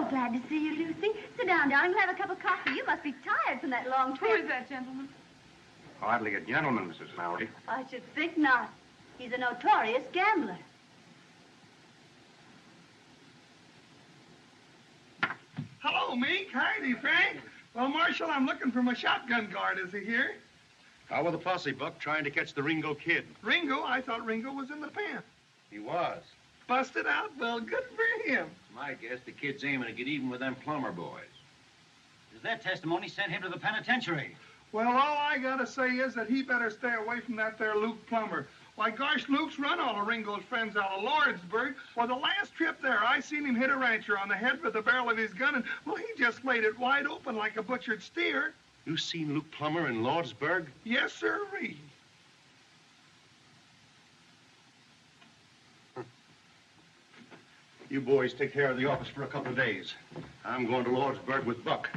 glad to see you, Lucy. Sit down, darling. We'll have a cup of coffee. You must be tired from that long trip. Who is that gentleman? Hardly a gentleman, Mrs. Mallory. I should think not. He's a notorious gambler. Hello, Meek. Heidi, Frank. Well, Marshal, I'm looking for my shotgun guard. Is he here? How were the posse, Buck, trying to catch the Ringo kid? Ringo? I thought Ringo was in the pen. He was. Busted out? Well, good for him. My guess the kid's aiming to get even with them plumber boys. Does that testimony send him to the penitentiary? Well, all I gotta say is that he better stay away from that there Luke Plummer. Why, gosh, Luke's run all of Ringo's friends out of Lordsburg. Well, the last trip there, I seen him hit a rancher on the head with the barrel of his gun, and, well, he just laid it wide open like a butchered steer. You seen Luke Plummer in Lordsburg? Yes, sirree. You boys take care of the office for a couple of days. I'm going to Lordsburg with Buck.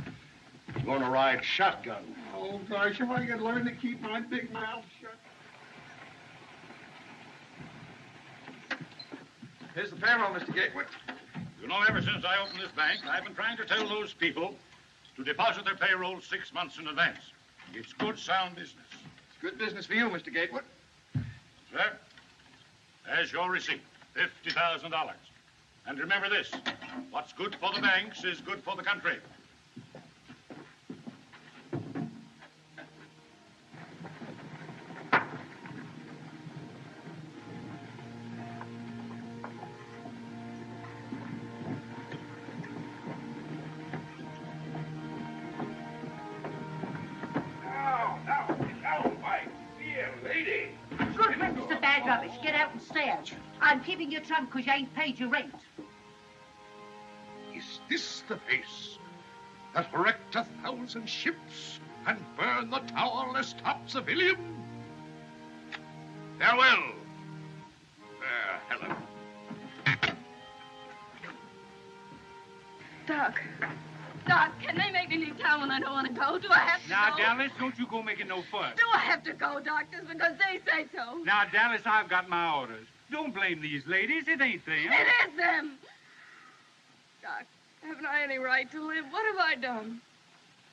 I'm going to ride shotgun. Oh, gosh, if I could learn to keep my big mouth shut. Here's the payroll, Mr. Gatewood. You know, ever since I opened this bank, I've been trying to tell those people to deposit their payroll 6 months in advance. It's good, sound business. It's good business for you, Mr. Gatewood. Sir, there's your receipt, $50,000. And remember this, what's good for the banks is good for the country. Get out and stand. I'm keeping your trunk because you ain't paid your rent. Is this the face that wrecked 1,000 ships and burned the towerless top civilian? Farewell, fair Helen. Doc, can they make me leave town when I don't want to go? Do I have to Now, go? Dallas, don't you go making no fuss. Do I have to go, Doc, just because they say so? Now, Dallas, I've got my orders. Don't blame these ladies. It ain't them. It is them. Doc, haven't I any right to live? What have I done?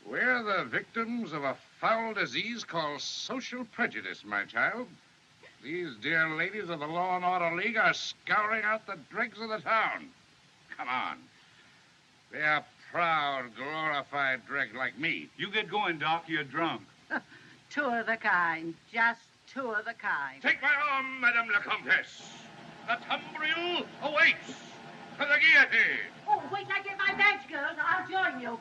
We're the victims of a foul disease called social prejudice, my child. These dear ladies of the Law and Order League are scouring out the dregs of the town. Come on. They are proud, glorified dregs like me. You get going, Doc. You're drunk. Two of the kind. Just two of the kind. Take my arm, Madame la Comtesse. The tumbril awaits to the guillotine. Oh, wait till I get my badge, girls. I'll join you.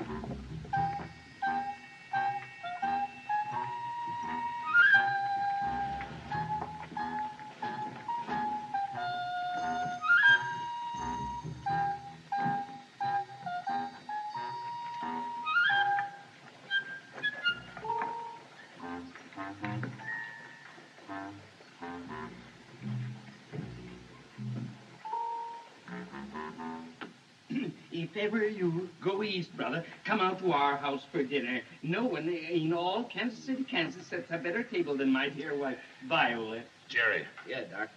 If ever you go east, brother, come out to our house for dinner. No one in all Kansas City, Kansas sets a better table than my dear wife, Viola. Jerry. Yeah, Doc.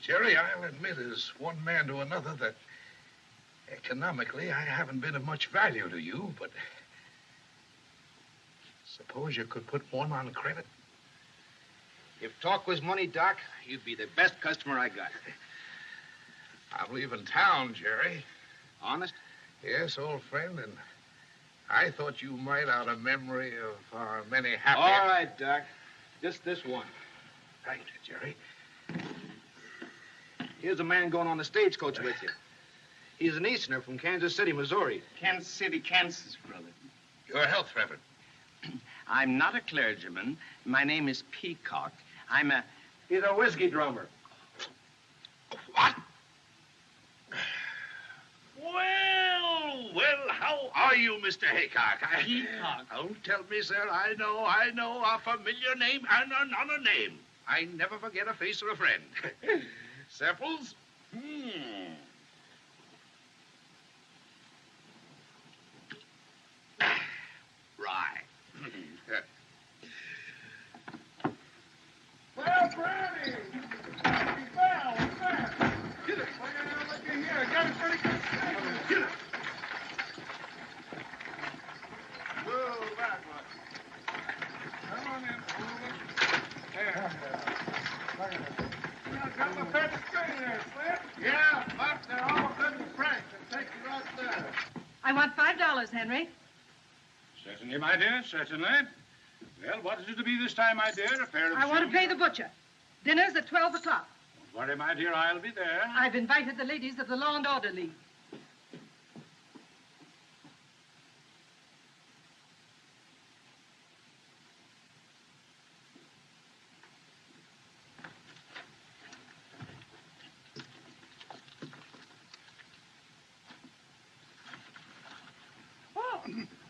Jerry, I'll admit as one man to another that economically I haven't been of much value to you, but suppose you could put one on credit. If talk was money, Doc, you'd be the best customer I got. I'm leaving town, Jerry. Honest? Yes, old friend, and I thought you might, out of memory of our many happy... All right, Doc. Just this one. Right, Jerry. Here's a man going on the stagecoach with you. He's an Easterner from Kansas City, Missouri. Kansas City, Kansas, brother. Your health, Reverend. I'm not a clergyman. My name is Peacock. He's a whiskey drummer. What? Well, how are you, Mr. Haycock? Peacock. Don't tell me, sir. I know a familiar name and another name. I never forget a face or a friend. Samples? Right. Well, Brownie! Well, what's that? Get it. Look at here. Got it pretty good. Get it. cut the string there, Slim. Yeah, Buck, they're all good and fresh. They'll take you right there. I want $5, Henry. Certainly, my dear, certainly. Well, what is it to be this time, my dear? A pair of I want to shoes? pay the butcher. Dinner's at 12 o'clock. Don't worry, my dear, I'll be there. I've invited the ladies of the Law and Order League.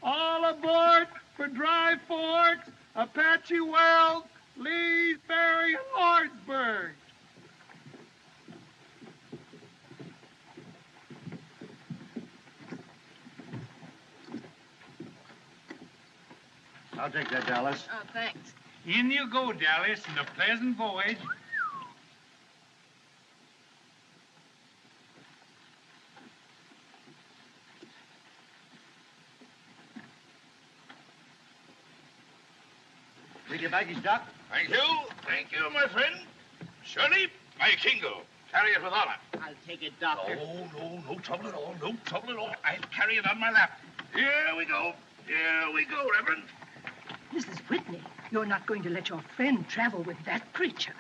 All aboard for Dry Forks, Apache Wells, Lee's Ferry, and Lordsburg. I'll take that, Dallas. Oh, thanks. In you go, Dallas, and a pleasant voyage. Take your baggage, Doc. Thank you. Thank you, my friend. Shirley, my Kingo. Carry it with honor. I'll take it, Doctor. No trouble at all. No trouble at all. I'll carry it on my lap. Here we go. Here we go, Reverend. Mrs. Whitney, you're not going to let your friend travel with that creature.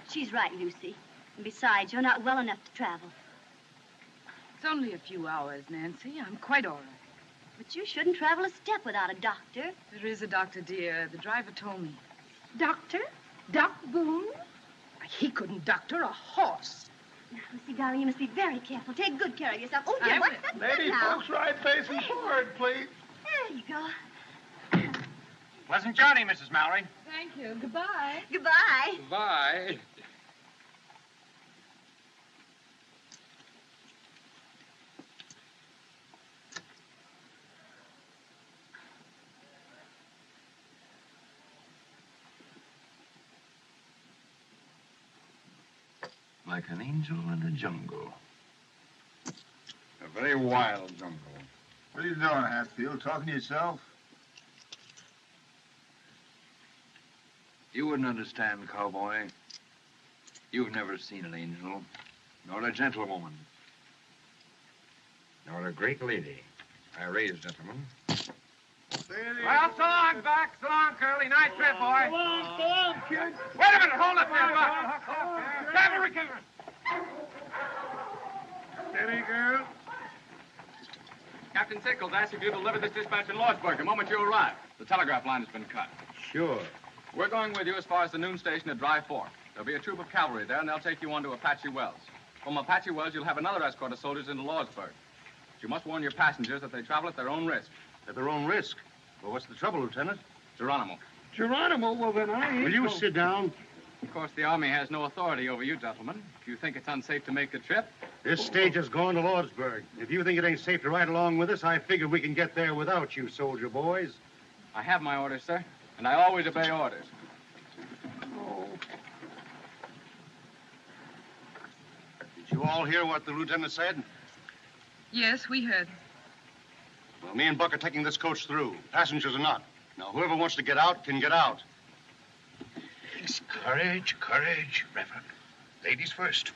She's right, Lucy. And besides, you're not well enough to travel. It's only a few hours, Nancy. I'm quite all right. But you shouldn't travel a step without a doctor. There is a doctor, dear. The driver told me. Doctor? Doc Boone? He couldn't doctor a horse. Now, Lucy, darling, you must be very careful. Take good care of yourself. Oh, I dear, will. what's that Lady now? folks, right facing forward, please. There you go. Pleasant journey, Mrs. Mallory. Thank you. Goodbye. Goodbye. Bye. Like an angel in the jungle. A very wild jungle. What are you doing, Hatfield? Talking to yourself? You wouldn't understand, cowboy. You've never seen an angel, nor a gentlewoman, nor a great lady. I raised gentlemen. Well, so long, Buck. So long, Curly. Nice trip, boy. Come on, kid. Wait a minute. Hold up there, Buck. Cavalry, cavalry. Steady, girl. Captain Sickles asked if you deliver this dispatch in Lordsburg the moment you arrive. The telegraph line has been cut. Sure. We're going with you as far as the noon station at Dry Fork. There'll be a troop of cavalry there, and they'll take you on to Apache Wells. From Apache Wells, you'll have another escort of soldiers into Lordsburg. But you must warn your passengers that they travel at their own risk. At their own risk. Well, what's the trouble, Lieutenant? Geronimo. Geronimo, well, then I ain't... Will you sit down? Of course, the Army has no authority over you, gentlemen. If you think it's unsafe to make the trip... This stage is going to Lordsburg. If you think it ain't safe to ride along with us, I figure we can get there without you, soldier boys. I have my orders, sir, and I always obey orders. Did you all hear what the lieutenant said? Yes, we heard. Well, me and Buck are taking this coach through. Passengers are not. Now, whoever wants to get out can get out. Courage, courage, Reverend. Ladies first.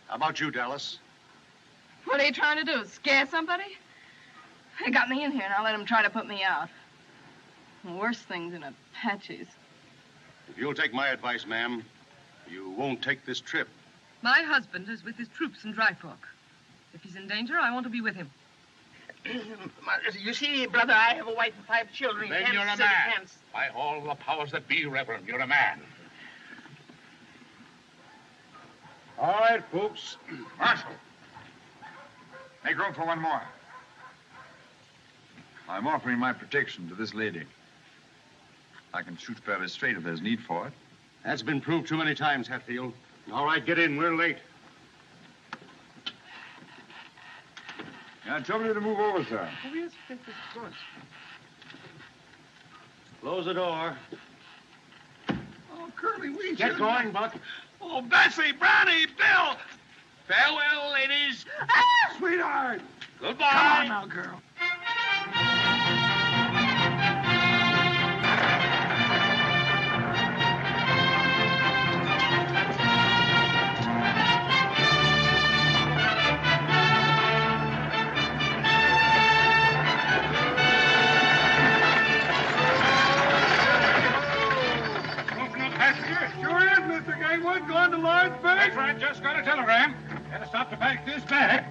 How about you, Dallas? What are you trying to do? Scare somebody? They got me in here, and I'll let them try to put me out. Worse things than Apaches. If you'll take my advice, ma'am, you won't take this trip. My husband is with his troops in Dry Fork. If he's in danger, I want to be with him. You see, brother, I have a wife and 5 children. Then you're a man. By all the powers that be, Reverend, you're a man. All right, folks. Marshal, make room for one more. I'm offering my protection to this lady. I can shoot fairly straight if there's need for it. That's been proved too many times, Hatfield. All right, get in. We're late. Yeah, trouble you to move over, sir. Oh, yes, of course. Close the door. Oh, Curly, we Get going, Buck. Oh, Bessie, Brownie, Bill. Farewell, ladies. Ah! Sweetheart. Goodbye. Come on now, girl. Lordsburg? That's right, just got a telegram. Gotta stop to pack this bag.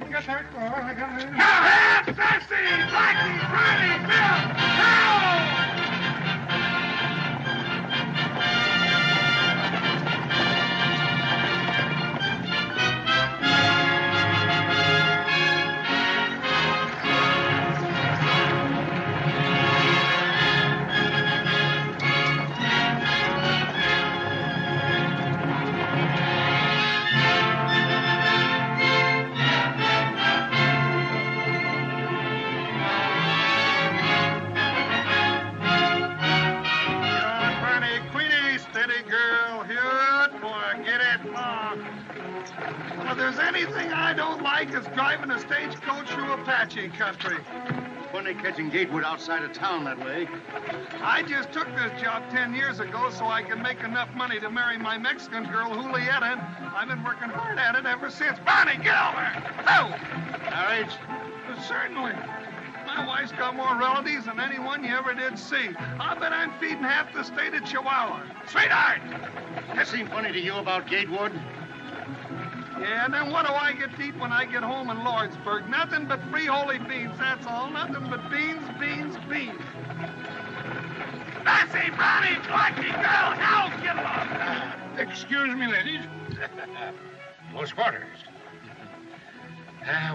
Get that door. I got it. Now, Sassy, Blackie, Riley, Bill, now! Well, if there's anything I don't like, it's driving a stagecoach through Apache country. Funny catching Gatewood outside of town that way. I just took this job 10 years ago so I could make enough money to marry my Mexican girl, Julieta, and I've been working hard at it ever since. Bonnie, get over! Oh! Marriage? Certainly. My wife's got more relatives than anyone you ever did see. I bet I'm feeding half the state of Chihuahua. Sweetheart! That seem funny to you about Gatewood? Yeah, and then what do I get to eat when I get home in Lordsburg? Nothing but free holy beans, that's all. Nothing but beans, beans, beans. Bessie, Brownie, Blackie, girl, now get along. Excuse me, ladies. Close quarters.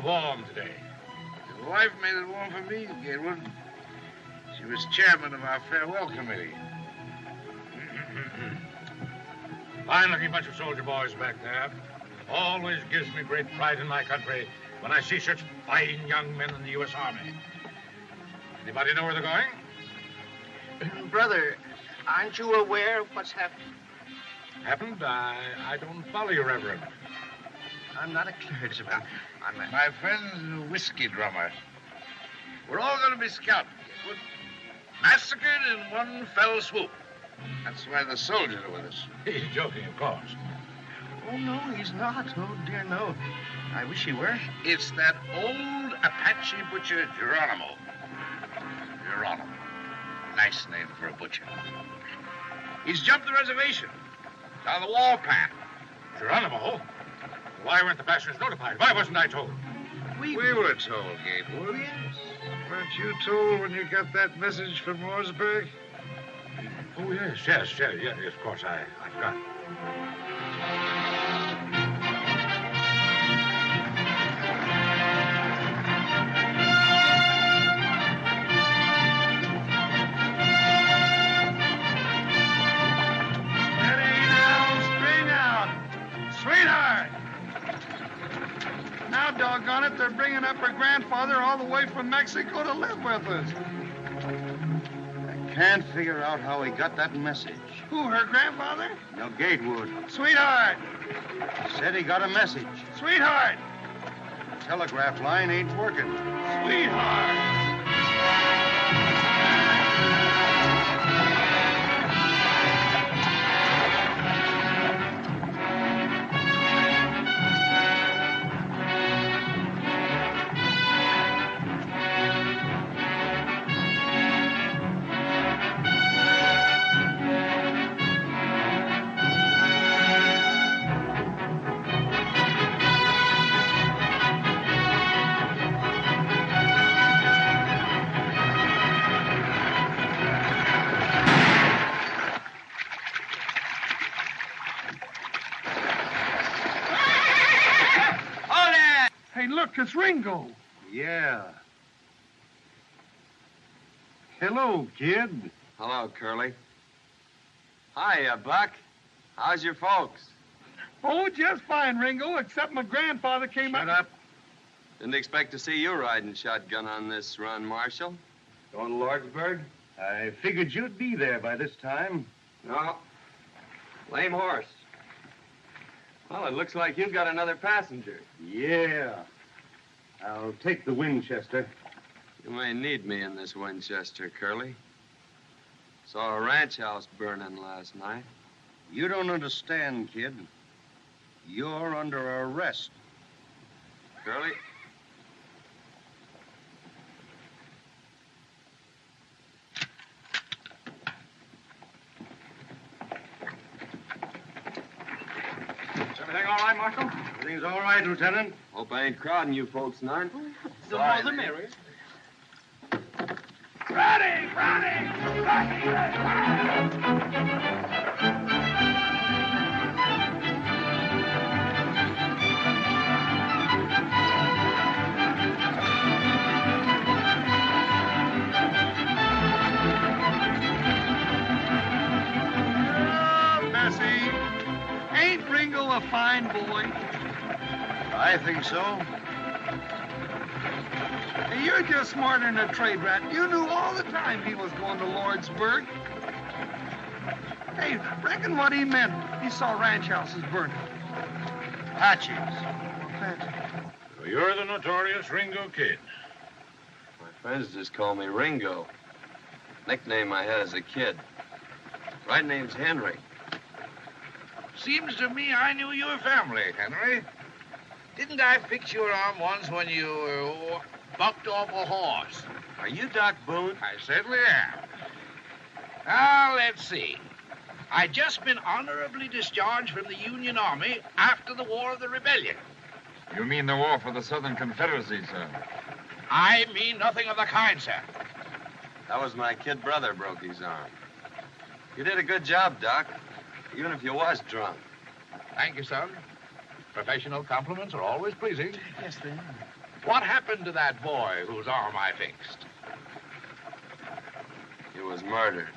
Warm today. Your wife made it warm for me, Gatewood. She was chairman of our farewell committee. Fine-looking bunch of soldier boys back there. Always gives me great pride in my country when I see such fine young men in the U.S. Army. Anybody know where they're going? Brother, aren't you aware of what's happened? Happened? I don't follow you, Reverend. I'm not a clergyman. My friend's a whiskey drummer. We're all going to be scouted, Gatewood. Massacred in one fell swoop. That's why the soldiers are with us. He's joking, of course. Oh, no, he's not. Oh, dear, no. I wish he were. It's that old Apache butcher, Geronimo. Geronimo. Nice name for a butcher. He's jumped the reservation. Down the wall path. Geronimo? Why weren't the passengers notified? Why wasn't I told? We were told, Gatewood. Yes. Weren't you told when you got that message from Lordsburg? Oh, yes, of course, I forgot. Sweetheart! Now, doggone it, they're bringing up her grandfather all the way from Mexico to live with us. I can't figure out how he got that message. Who, her grandfather? No, Gatewood. Sweetheart! He said he got a message. Sweetheart! The telegraph line ain't working. Sweetheart! Hey, look, it's Ringo. Yeah. Hello, kid. Hello, Curly. Hiya, Buck. How's your folks? Oh, just fine, Ringo, except my grandfather came Shut up. Didn't expect to see you riding shotgun on this run, Marshal. Going to Lordsburg? I figured you'd be there by this time. No. Lame horse. Well, it looks like you've got another passenger. Yeah. I'll take the Winchester. You may need me in this Winchester, Curly. Saw a ranch house burning last night. You don't understand, kid. You're under arrest. Curly? Everything all right, Marshal? Everything's all right, Lieutenant. Hope I ain't crowding you folks none. The more the merrier. Ready! Bessie, ain't Ringo a fine boy? I think so. Hey, you're just smarter than a trade rat. You knew all the time he was going to Lordsburg. Hey, reckon what he meant. He saw ranch houses burning. Apaches. So you're the notorious Ringo Kid. My friends just call me Ringo. Nickname I had as a kid. Right name's Henry. Seems to me I knew your family, Henry. Didn't I fix your arm once when you bucked off a horse? Are you Doc Boone? I certainly am. Now, let's see. I just been honorably discharged from the Union Army after the War of the Rebellion. You mean the war for the Southern Confederacy, sir? I mean nothing of the kind, sir. That was my kid brother broke his arm. You did a good job, Doc, even if you was drunk. Thank you, son. Professional compliments are always pleasing. Yes, they are. What happened to that boy whose arm I fixed? He was murdered.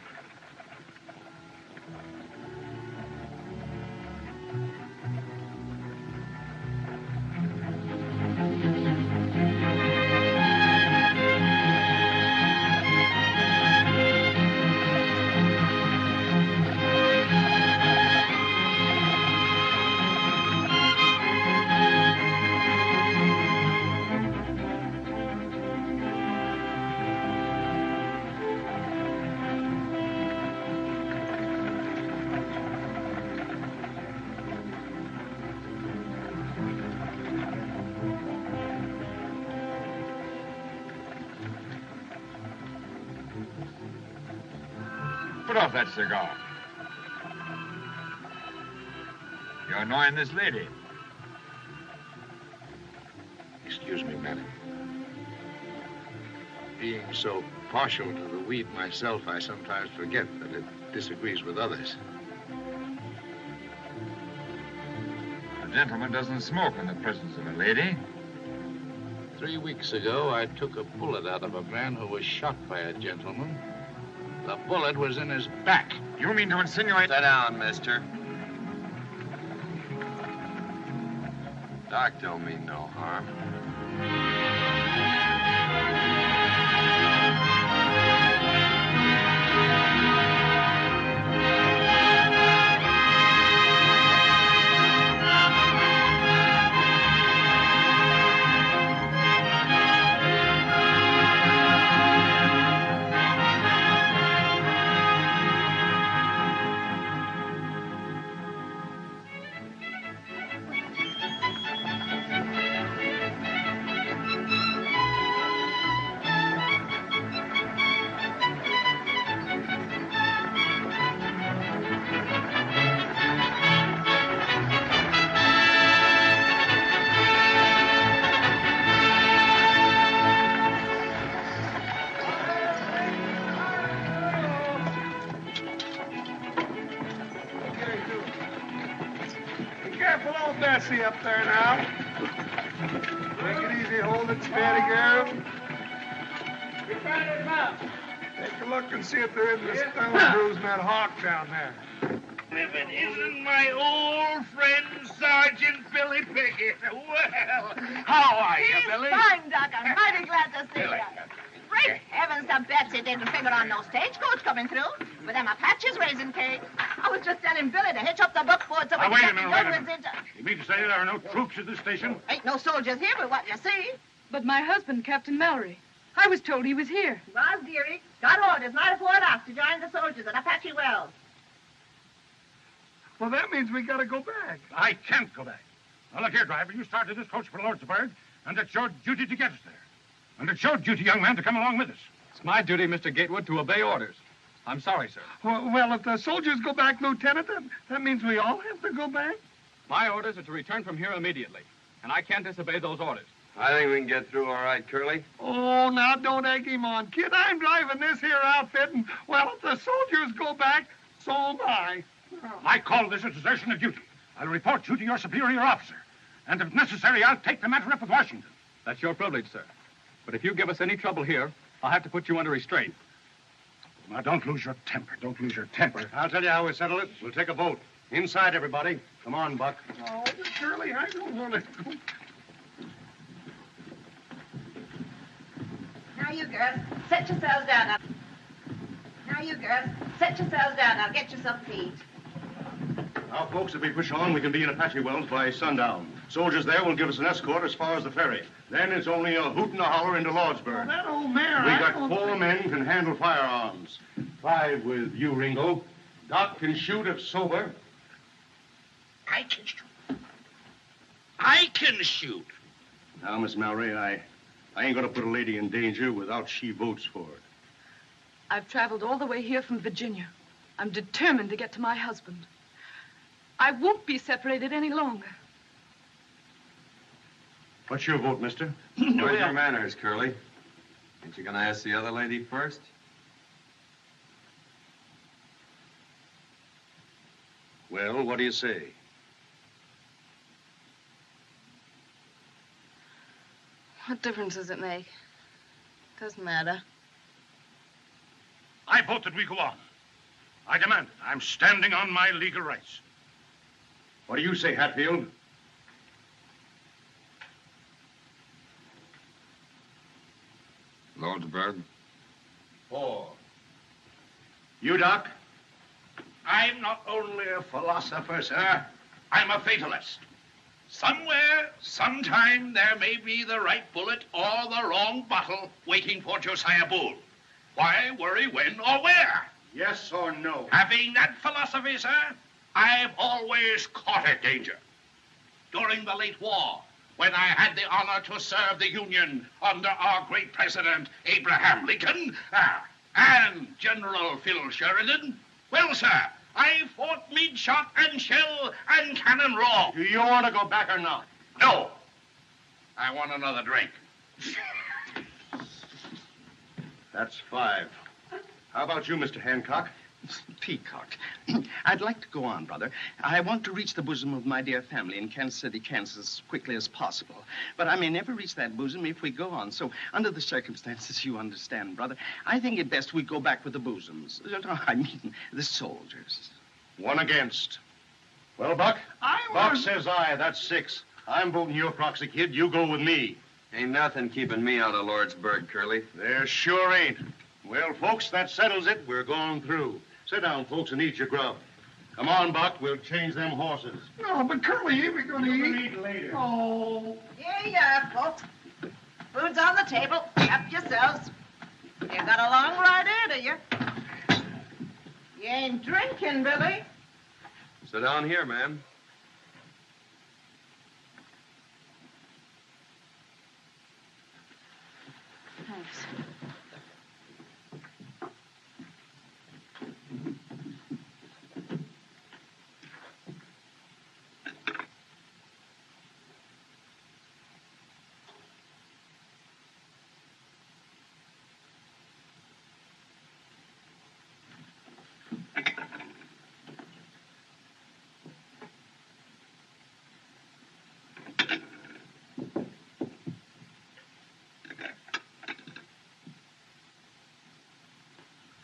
Put off that cigar. You're annoying this lady. Excuse me, madam. Being so partial to the weed myself, I sometimes forget that it disagrees with others. A gentleman doesn't smoke in the presence of a lady. 3 weeks ago, I took a bullet out of a man who was shot by a gentleman. The bullet was in his back. You mean to insinuate... Sit down, mister. Doc don't mean no harm. Bessie up there now. Take it easy, hold it steady, girl. Take a look and see if there isn't a stone bruise in that hawk down there. If it isn't my old friend, Sergeant Billy Pickett. Well, how are you, Billy? Fine, Doc. I'm mighty glad to see you. Great heavens, the Betsy didn't figure on no stagecoach coming through. With them Apaches raising cake. I was just telling Billy to hitch up the buckboard so we wait a can minute, get wait a the minute. You mean to say there are no troops at this station? Ain't no soldiers here but what you see. But my husband, Captain Mallory, I was told he was here. Was, dearie. Got orders night before last to join the soldiers at Apache Wells. Well, that means we gotta go back. I can't go back. Now, look here, driver. You started this coach for Lordsburg, and it's your duty to get us there. And it's your duty, young man, to come along with us. It's my duty, Mr. Gatewood, to obey orders. I'm sorry, sir. Well, if the soldiers go back, Lieutenant, that means we all have to go back? My orders are to return from here immediately, and I can't disobey those orders. I think we can get through all right, Curly. Oh, now don't egg him on, kid. I'm driving this here outfit, and, well, if the soldiers go back, so am I. I call this a desertion of duty. I'll report you to your superior officer. And if necessary, I'll take the matter up with Washington. That's your privilege, sir. But if you give us any trouble here, I'll have to put you under restraint. Now, don't lose your temper. Don't lose your temper. I'll tell you how we settle it. We'll take a vote. Inside, everybody. Come on, Buck. Oh, Curly, I don't want to go. Now, you girls, set yourselves down. Now, you girls, set yourselves down. Now, get yourself feed. Now, folks, if we push on, we can be in Apache Wells by sundown. Soldiers there will give us an escort as far as the ferry. Then it's only a hoot and a holler into Lordsburg. Oh, that old mare. We got 4 men can handle firearms. 5 with you, Ringo. Doc can shoot if sober. I can shoot. I can shoot. Now, Miss Mallory, I ain't gonna put a lady in danger without she votes for it. I've traveled all the way here from Virginia. I'm determined to get to my husband. I won't be separated any longer. What's your vote, mister? Where's your manners, Curly? Ain't you gonna ask the other lady first? Well, what do you say? What difference does it make? Doesn't matter. I vote that we go on. I demand it. I'm standing on my legal rights. What do you say, Hatfield? Lordsburg. 4. You, Doc? I'm not only a philosopher, sir. I'm a fatalist. Somewhere, sometime, there may be the right bullet or the wrong bottle waiting for Josiah Boone. Why worry when or where? Yes or no? Having that philosophy, sir, I've always courted danger. During the late war, when I had the honor to serve the Union under our great president, Abraham Lincoln, and General Phil Sheridan, well, sir, I fought mid shot and shell and cannon raw. Do you want to go back or not? No. I want another drink. That's 5. How about you, Mr. Hancock? Peacock. I'd like to go on, brother. I want to reach the bosom of my dear family in Kansas City, Kansas, as quickly as possible. But I may never reach that bosom if we go on. So, under the circumstances, you understand, brother, I think it best we go back with the bosoms. I mean, the soldiers. 1 against. Well, Buck? Buck says aye. That's 6. I'm voting your proxy, kid. You go with me. Ain't nothing keeping me out of Lordsburg, Curly. There sure ain't. Well, folks, that settles it. We're going through. Sit down, folks, and eat your grub. Come on, Buck. We'll change them horses. No, but Curly, ain't we going to eat? Eat later. Oh. Yeah, folks. Food's on the table. Help yourselves. You got a long ride ahead of you. You ain't drinking, Billy. Sit down here, ma'am. Thanks.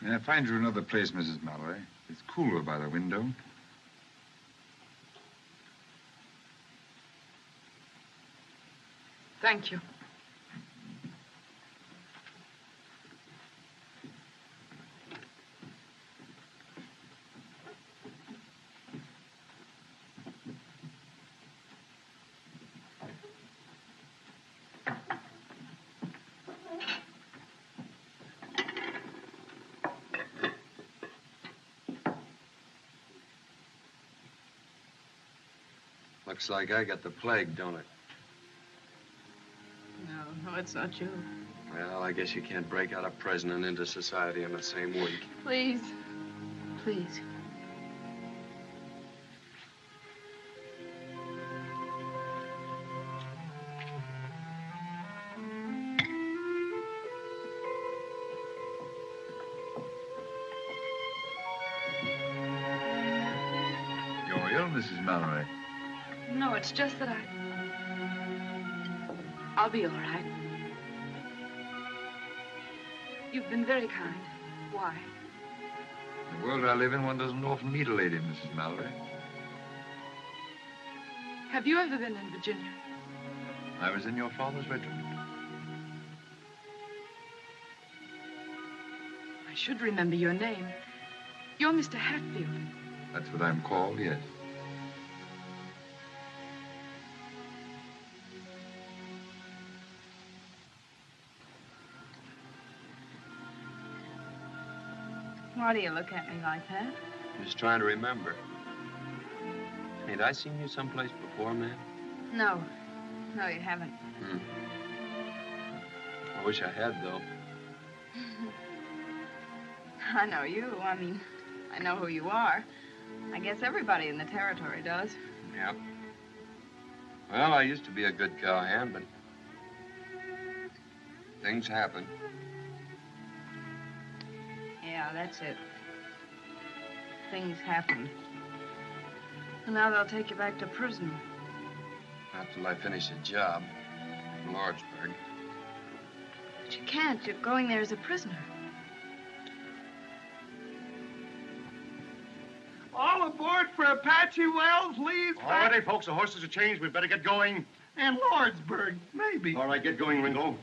May I find you another place, Mrs. Mallory? It's cooler by the window. Thank you. Looks like I got the plague, don't it? No, it's not you. Well, I guess you can't break out a president into society in the same week. Please. Please. ill, Mrs. Mallory? No, it's just that I'll be all right. You've been very kind. Why? In the world I live in, one doesn't often meet a lady, Mrs. Mallory. Have you ever been in Virginia? I was in your father's regiment. I should remember your name. You're Mr. Hatfield. That's what I'm called, yes. Why do you look at me like that? Just trying to remember. Ain't I seen you someplace before, man? No. No, you haven't. I wish I had, though. I know you. I mean, I know who you are. I guess everybody in the territory does. Yeah. Well, I used to be a good cowhand, but things happen. Yeah, that's it. Things happen. And now they'll take you back to prison. Not till I finish a job in Lordsburg. But you can't. You're going there as a prisoner. All aboard for Apache Wells, Lee's All righty, folks. The horses are changed. We'd better get going. And Lordsburg, maybe. All right, get going, Ringo.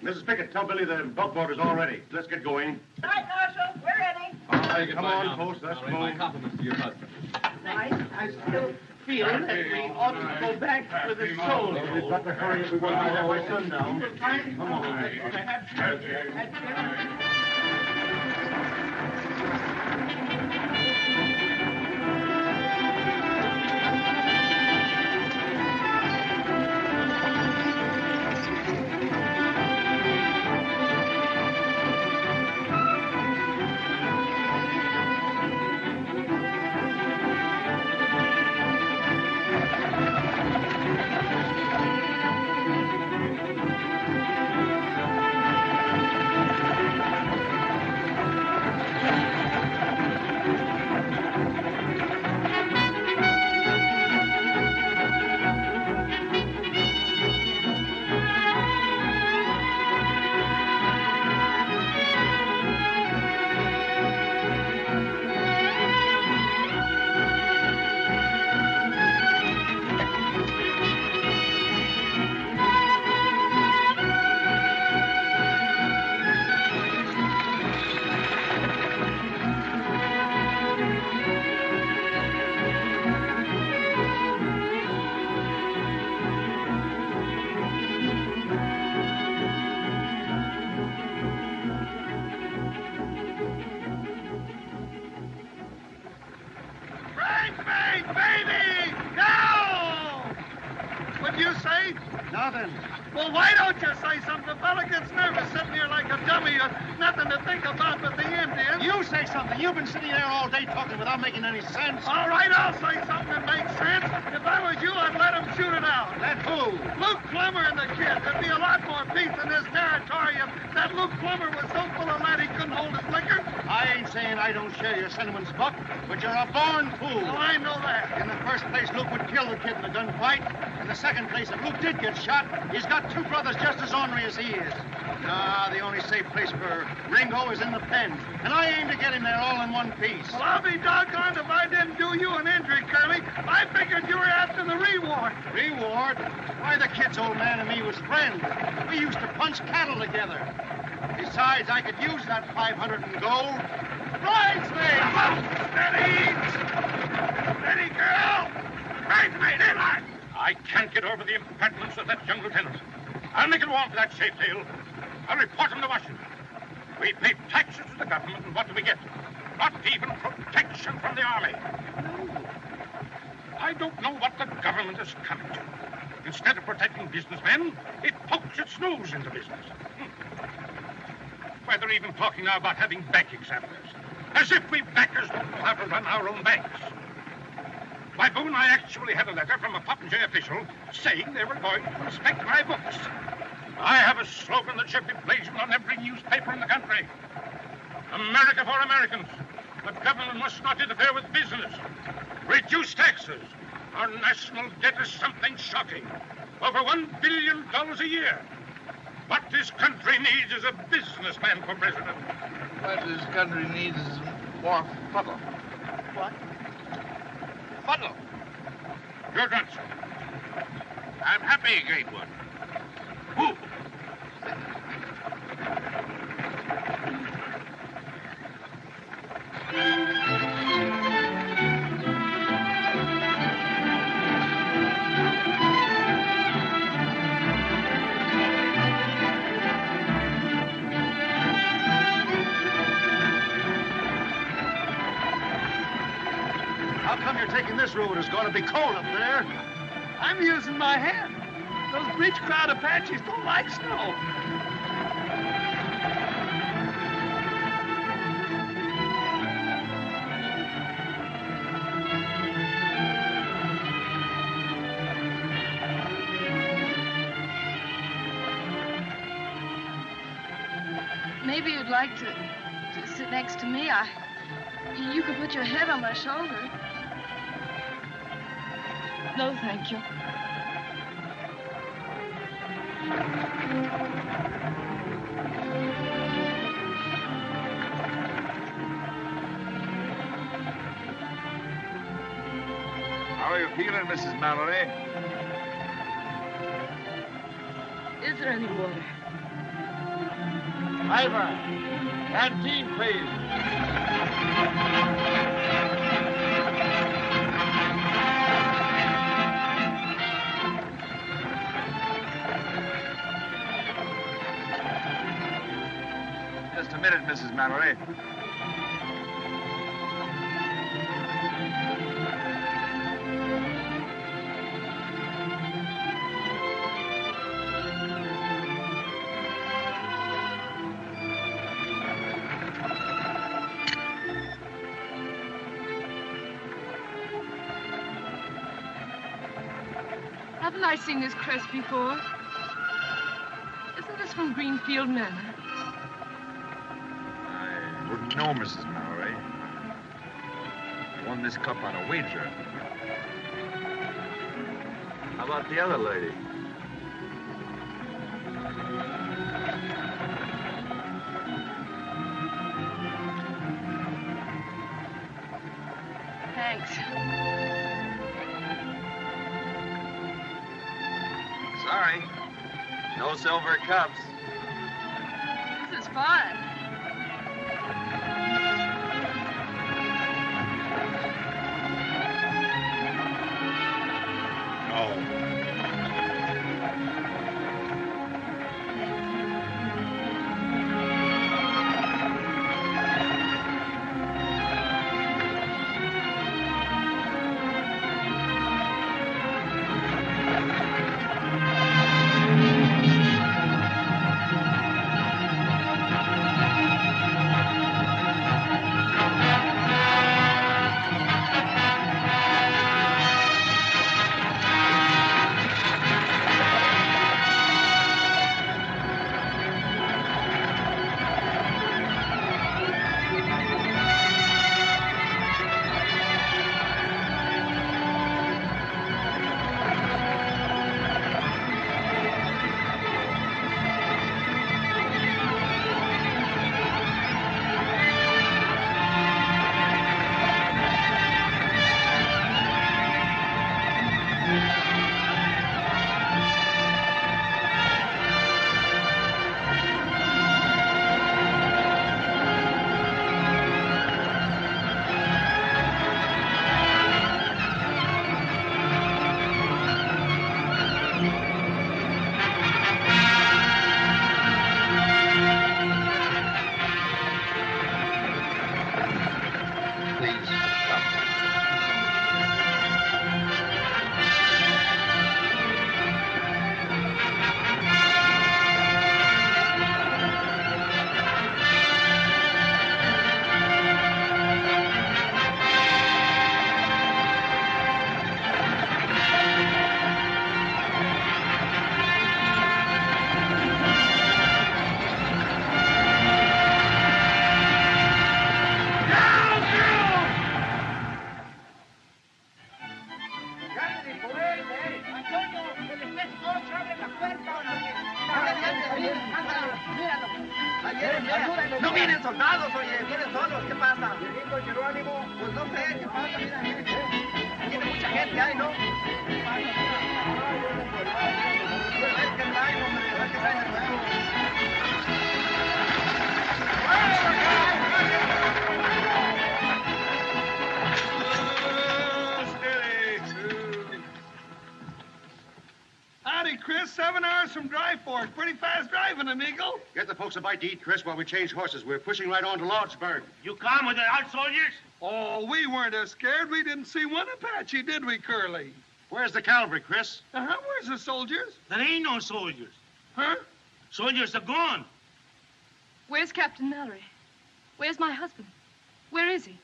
Mrs. Pickett, tell Billy the buckboard is all ready. Let's get going. Right, Marshal. We're ready. All right, come on, folks. Let's go. My compliments to your husband. I still feel that we ought to go back with the soldiers. We've got to hurry if we want to have our sundown. Come on. Baby! Go! What'd you say? Nothing. Well, why don't you say something? The fella gets nervous sitting here like a dummy. Nothing to think about but the Indians. You say something. You've been sitting there all day talking without making any sense. All right, I'll say something that makes sense. If I was you, I'd let him shoot it out. Let who? Luke Plummer and the kid. There'd be a lot more peace in this territory if that Luke Plummer was so full of lead he couldn't hold his liquor. I ain't saying I don't share your sentiments, Buck, but you're a born fool. Well, I know that. In the first place, Luke would kill the kid in a gunfight. In the second place, if Luke did get shot, he's got two brothers just as ornery as he is. Nah, the only safe place for Ringo is in the pen. And I aim to get him there all in one piece. Well, I'll be doggone if I didn't do you an injury, Curly. I figured you were after the reward. Reward? Why, the kid's old man and me was friends. We used to punch cattle together. Besides, I could use that 500 in gold. Bridesmaid! Steady! Steady, girl! Bridesmaid, in line! I can't get over the impertinence of that young lieutenant. I'll make it warm for that safe deal. I'll report him to Washington. We pay taxes to the government, and what do we get? Not even protection from the army. No. I don't know what the government is coming to. Instead of protecting businessmen, it pokes its nose into business. Why, they're even talking now about having bank examiners. As if we bankers don't know how to run our own banks. Why, Boone, I actually had a letter from a Popinjay official saying they were going to inspect my books. I have a slogan that should be blazoned on every newspaper in the country. America for Americans. The government must not interfere with business. Reduce taxes. Our national debt is something shocking. Over $1 billion a year. What this country needs is a businessman for president. What this country needs is more fuddle. What? Fuddle. Your answer. I'm happy you gave one. Who? How come you're taking this road? It's going to be cold up there. I'm using my hand. Those breech crowd Apaches don't like snow. Maybe you'd like to sit next to me. You could put your head on my shoulder. No, thank you. How are you feeling, Mrs. Mallory? Is there any water? Ivor, canteen, please. Just a minute, Mrs. Mallory. Haven't I seen this crest before? Isn't this from Greenfield Manor? I wouldn't know, Mrs. Mallory. I won this cup on a wager. How about the other lady? Thanks. Sorry. No silver cups. This is fun. no sé, ¿qué pasa? Mira, tiene mucha gente ahí, ¿no? Howdy, Chris. 7 hours from Dry Fork. Pretty fast driving, amigo. Get the folks a bite to eat, Chris, while we change horses. We're pushing right on to Lordsburg. You come with the out soldiers? Oh, we weren't as scared. We didn't see one Apache, did we, Curly? Where's the cavalry, Chris? Where's the soldiers? There ain't no soldiers. Huh? Soldiers are gone. Where's Captain Mallory? Where's my husband? Where is he?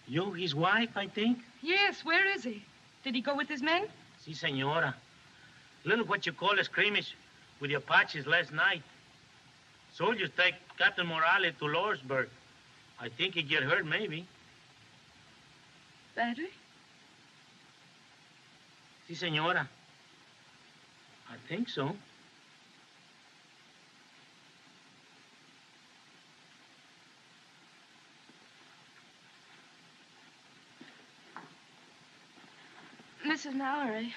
You, his wife, I think? Yes, where is he? Did he go with his men? Si, senora. Little what you call a skirmish with the Apaches last night. Soldiers take Captain Morales to Lordsburg. I think he get hurt, maybe. Badly? Si, senora. I think so. Mrs. Mallory,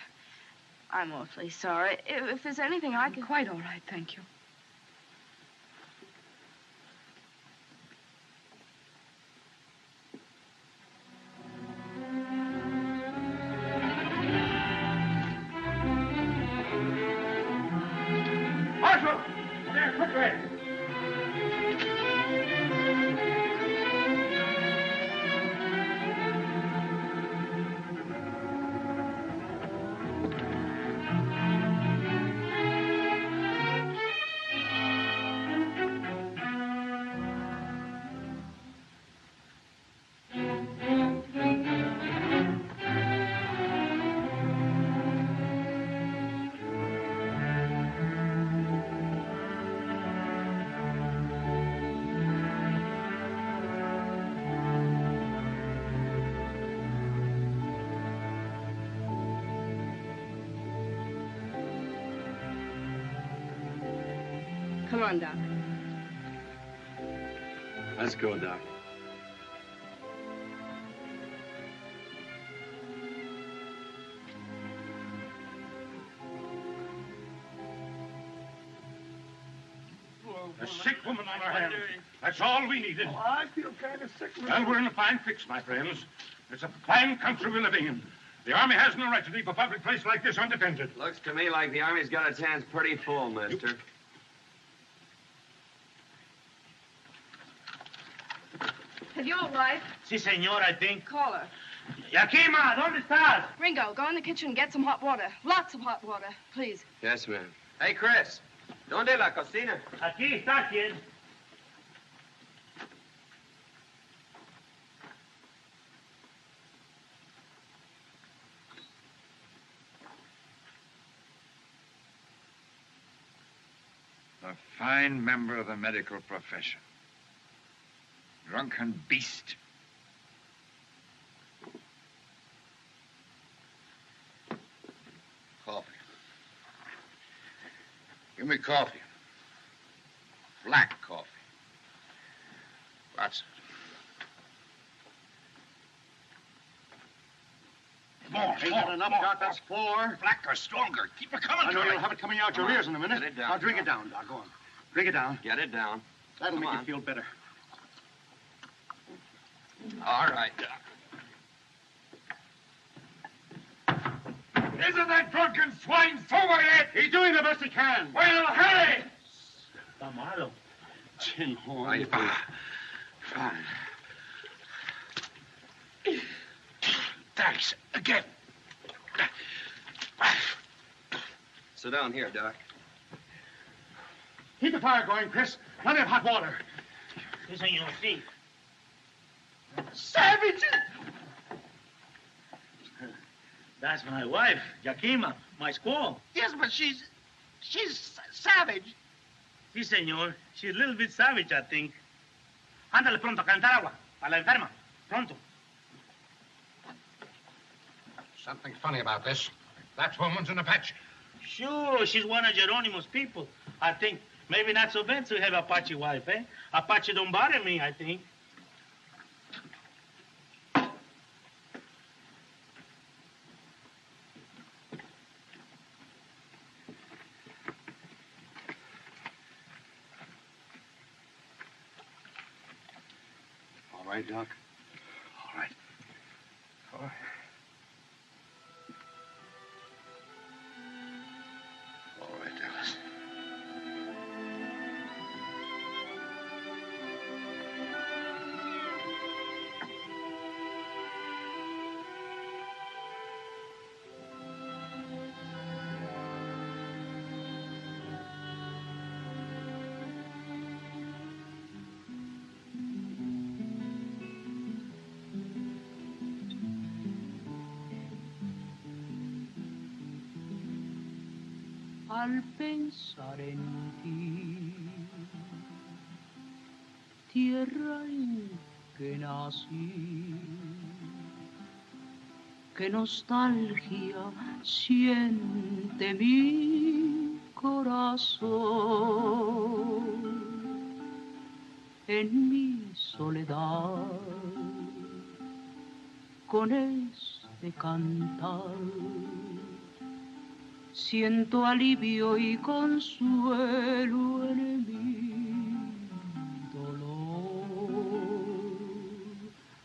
I'm awfully sorry. If there's anything I can... Quite all right, thank you. Marshal! There, quickly! Come on, Doc. Let's go, Doc. A sick woman on our hands. That's all we needed. Oh, I feel kind of sick. Well, we're in a fine fix, my friends. It's a fine country we're living in. The Army has no right to leave a public place like this undefended. Looks to me like the Army's got its hands pretty full, mister. Have you a wife? Si, senor, I think. Call her. Yakima, ¿dónde estás? Ringo, go in the kitchen and get some hot water. Lots of hot water, please. Yes, ma'am. Hey, Chris. ¿Dónde la cocina? Aquí está, kid. A fine member of the medical profession. Drunken beast. Coffee. Give me coffee. Black coffee. Lots of it. More. Ain't that enough, Doc? That's 4. Black or stronger. Keep it coming. I know you'll have it coming out your ears in a minute. Get it down. Now drink it down, Doc. Go on. Drink it down. Get it down. That'll Come make on. you feel better. All right, Doc. Isn't that drunken swine sober yet? He's doing the best he can. Well, hurry! Está malo. Tin horn. Right, fine. Thanks. Again. Sit down here, Doc. Keep the fire going, Chris. Plenty of hot water. Si, senor, si. Savages! That's my wife, Yakima, my squaw. Yes, but she's savage. Si, senor. She's a little bit savage, I think. Ándale pronto, calentar agua. Para la enferma. Pronto. Something funny about this. That woman's an Apache. Sure, she's one of Geronimo's people. I think maybe not so bad to have Apache wife, eh? Apache don't bother me, I think. right, Doc? All right. All right. All right, Dallas. Al pensar en ti, tierra en que nací, qué nostalgia siente mi corazón en mi soledad con este cantar. Siento alivio y consuelo en mi dolor.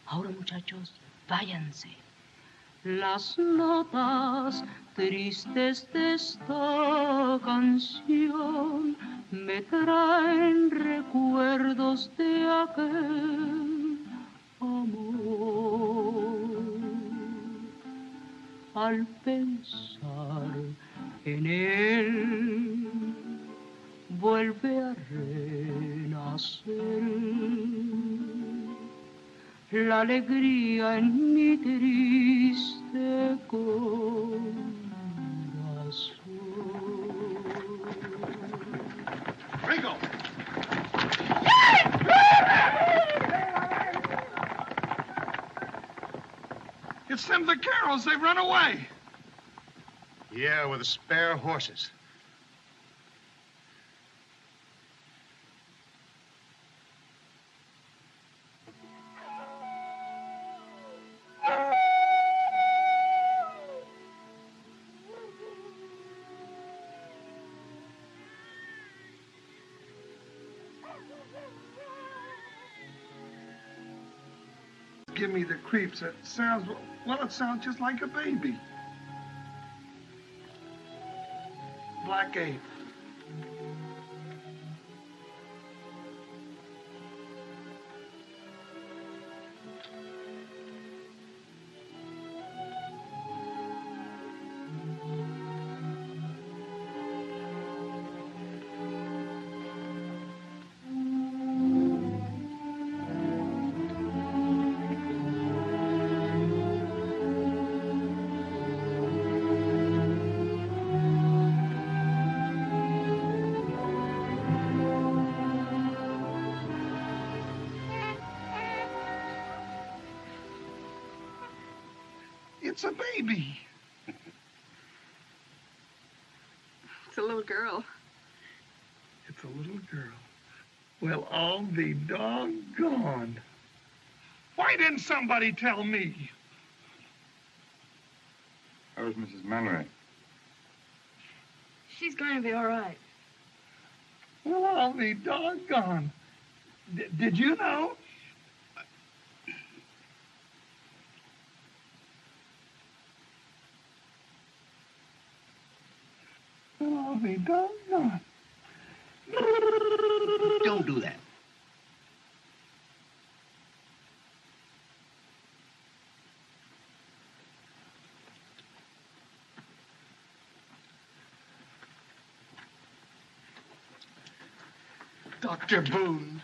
Ahora, muchachos, váyanse. Las notas tristes de esta canción me traen recuerdos de aquel amor. Al pensar en él, vuelve a renacer la alegría en mi triste corazón. Ringo! It's them vaqueros. They've run away. Yeah, with the spare horses. Give me the creeps. It sounds, well, it sounds just like a baby. Black ape. It's a baby. It's a little girl. It's a little girl. Well, I'll be doggone. Why didn't somebody tell me? How is Mrs. Mallory? She's going to be all right. Well, I'll be doggone. Did you know? Well, I'll be doggone. Don't do that. Dr. Boone.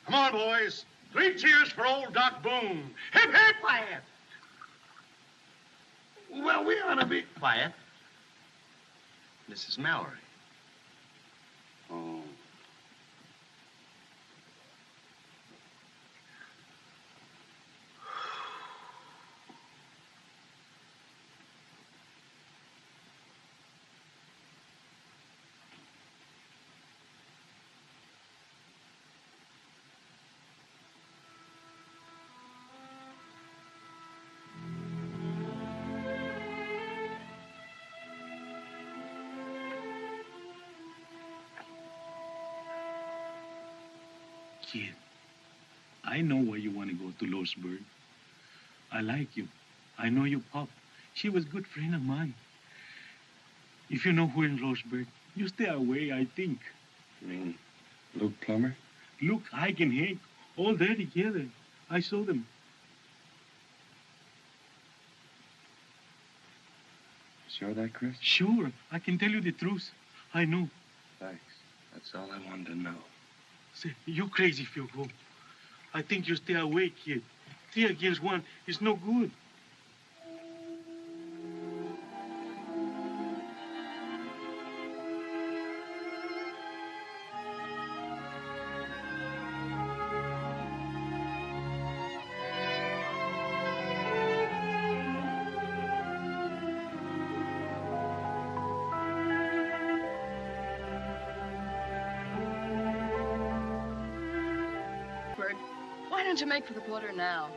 Come on, boys. 3 cheers for old Doc Boone. Hip, hip! Quiet. Well, we ought to be... Quiet. Mrs. Mallory. Oh. Kid, I know why you want to go to Lordsburg. I like you. I know your pop. She was a good friend of mine. If you know who in Lordsburg, you stay away, I think. You mean Luke Plummer? Luke, Ike, and Hank, all there together. I saw them. Sure of that, Chris? Sure. I can tell you the truth. I know. Thanks. That's all I wanted to know. Say, you crazy if you go. I think you stay away, kid. 3 against 1 is no good. Why don't you make for the border now?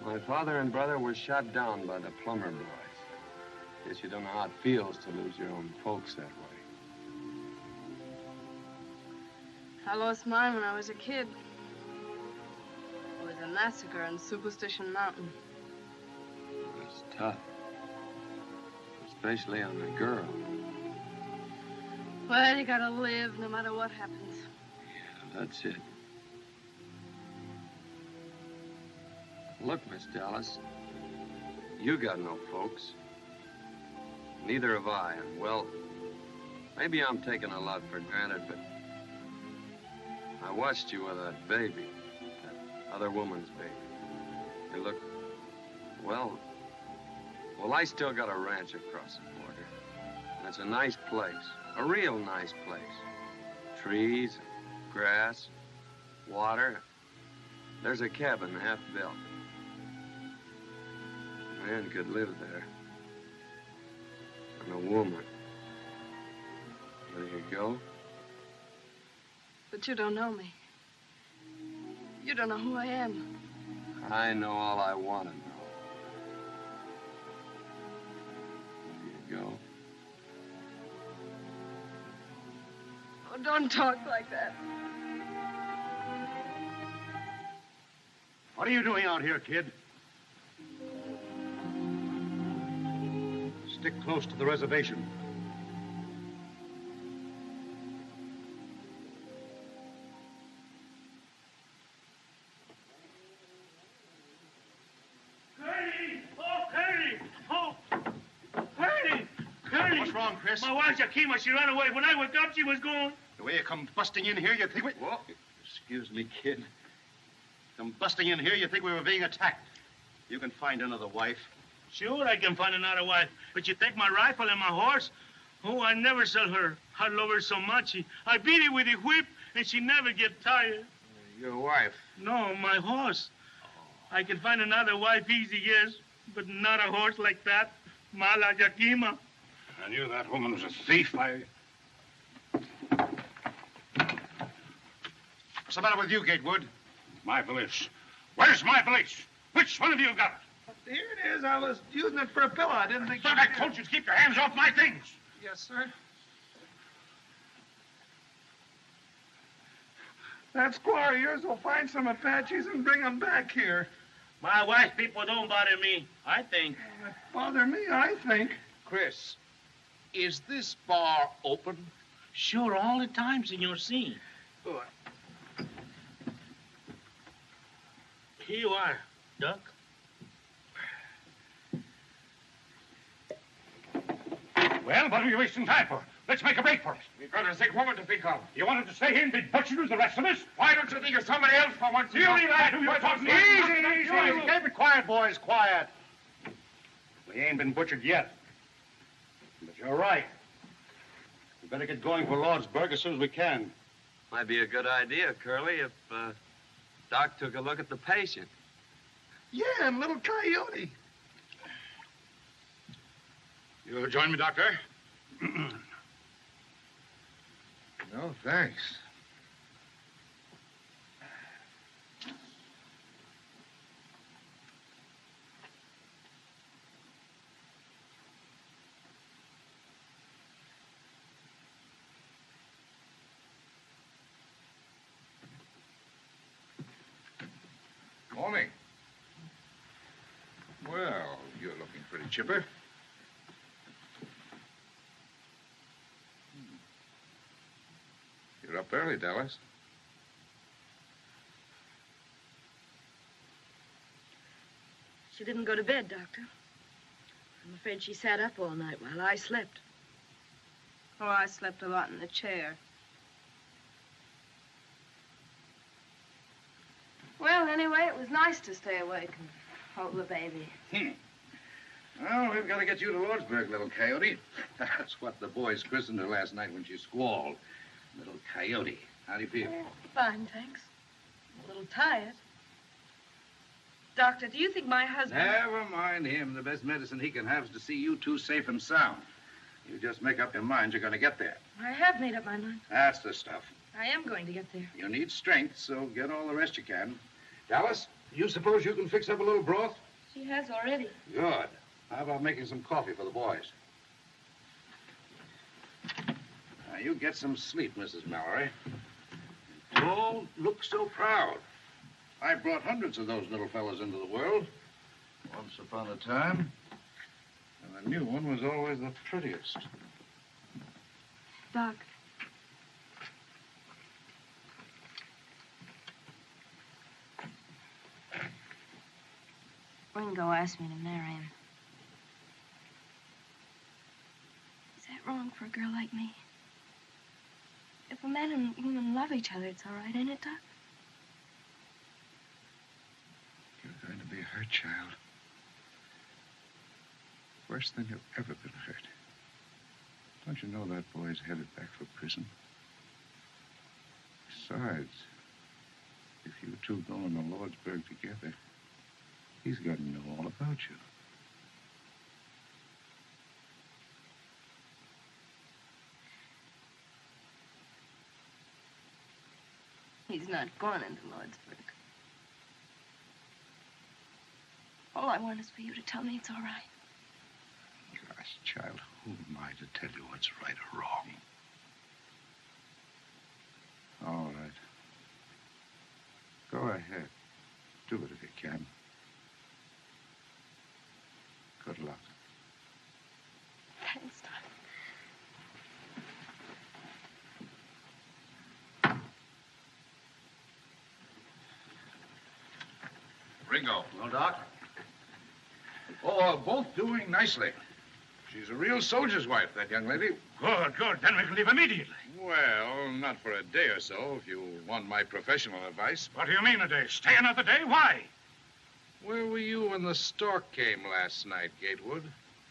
My father and brother were shot down by the Plummer boys. Guess you don't know how it feels to lose your own folks that way. I lost mine when I was a kid. It was a massacre on Superstition Mountain. It's tough. Especially on the girl. Well, you gotta live no matter what happens. Yeah, that's it. Look, Miss Dallas, you got no folks. Neither have I, and well, maybe I'm taking a lot for granted, but I watched you with that baby, that other woman's baby. You look, well, I still got a ranch across the border, and it's a nice place, a real nice place. Trees, grass, water. There's a cabin half built. A man could live there. And a woman. There you go. But you don't know me. You don't know who I am. I know all I want to know. There you go. Oh, don't talk like that. What are you doing out here, kid? Stick close to the reservation. Curly! Oh, Curly! Oh! Curly! Curly! What's wrong, Chris? My wife, Yakima, she ran away. When I woke up, she was gone. The way you come busting in here, you think we... Whoa. Excuse me, kid. Come busting in here, you think we were being attacked. You can find another wife. Sure, I can find another wife. But you take my rifle and my horse? Oh, I never sell her. I love her so much. I beat it with a whip, and she never get tired. Your wife? No, my horse. I can find another wife easy, yes, but not a horse like that. Mala Yakima. I knew that woman was a thief. What's the matter with you, Gatewood? My valise. Where's my valise? Which one of you got it? Here it is. I was using it for a pillow. I didn't think... But I told you to keep your hands off my things. Yes, sir. That squaw of yours will find some Apaches and bring them back here. My wife people don't bother me, I think. Bother me, I think. Chris, is this bar open? Sure, all the time, Senor C. Good. Here you are, Duck. Well, what are you wasting time for? Let's make a break for it. We've got a sick woman to think of. You wanted to stay here and be butchered with the rest of us? Why don't you think of somebody else for once? You leave that who you're talking to. Easy. Keep it quiet, boys, quiet. We ain't been butchered yet. But you're right. We better get going for Lordsburg as soon as we can. Might be a good idea, Curly, if Doc took a look at the patient. Yeah, and little Coyote. You'll join me, Doctor? No, thanks. Chipper. You're up early, Dallas. She didn't go to bed, Doctor. I'm afraid she sat up all night while I slept. Oh, I slept a lot in the chair. Well, anyway, it was nice to stay awake and hold the baby. Well, we've got to get you to Lordsburg, little coyote. That's what the boys christened her last night when she squalled. Little coyote. How do you feel? Fine, thanks. A little tired. Doctor, do you think my husband... Never mind him. The best medicine he can have is to see you two safe and sound. You just make up your mind you're going to get there. I have made up my mind. That's the stuff. I am going to get there. You need strength, so get all the rest you can. Dallas, you suppose you can fix up a little broth? She has already. Good. How about making some coffee for the boys? Now, you get some sleep, Mrs. Mallory. Don't look so proud. I brought hundreds of those little fellas into the world. Once upon a time. And the new one was always the prettiest. Doc. Ringo asked me to marry him. Is that wrong for a girl like me? If a man and woman love each other, it's all right, ain't it, Doc? You're going to be hurt, child. Worse than you've ever been hurt. Don't you know that boy's headed back for prison? Besides, if you two go into Lordsburg together, he's got to know all about you. He's not going into Lordsburg. All I want is for you to tell me it's all right. Gosh, child, who am I to tell you what's right or wrong? All right. Go ahead. Do it if you can. Good luck. Thanks, Doc. Ringo. No, Doc? Oh, both doing nicely. She's a real soldier's wife, that young lady. Good, good. Then we can leave immediately. Well, not for a day or so, if you want my professional advice. What do you mean a day? Stay another day? Why? Where were you when the stork came last night, Gatewood?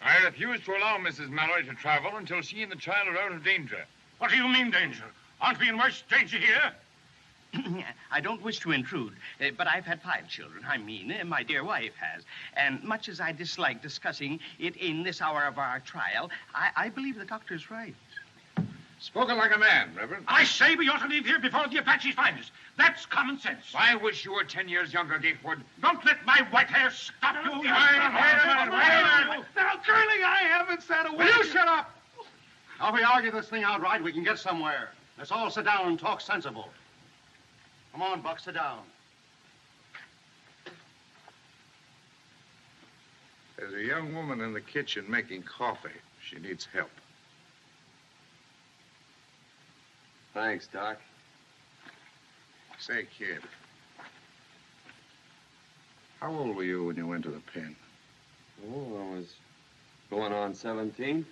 I refuse to allow Mrs. Mallory to travel until she and the child are out of danger. What do you mean, danger? Aren't we in worse danger here? I don't wish to intrude, but I've had 5 children. I mean, my dear wife has. And much as I dislike discussing it in this hour of our trial, I believe the doctor's right. Spoken like a man, Reverend. I say we ought to leave here before the Apaches find us. That's common sense. I wish you were 10 years younger, Gatewood. Don't let my white hair stop you. Now, Curly, I haven't said a word. Will you shut up? Now, if we argue this thing outright, we can get somewhere. Let's all sit down and talk sensible. Come on, Buck, sit down. There's a young woman in the kitchen making coffee. She needs help. Thanks, Doc. Say, kid, how old were you when you went to the pen? Oh, I was going on 17.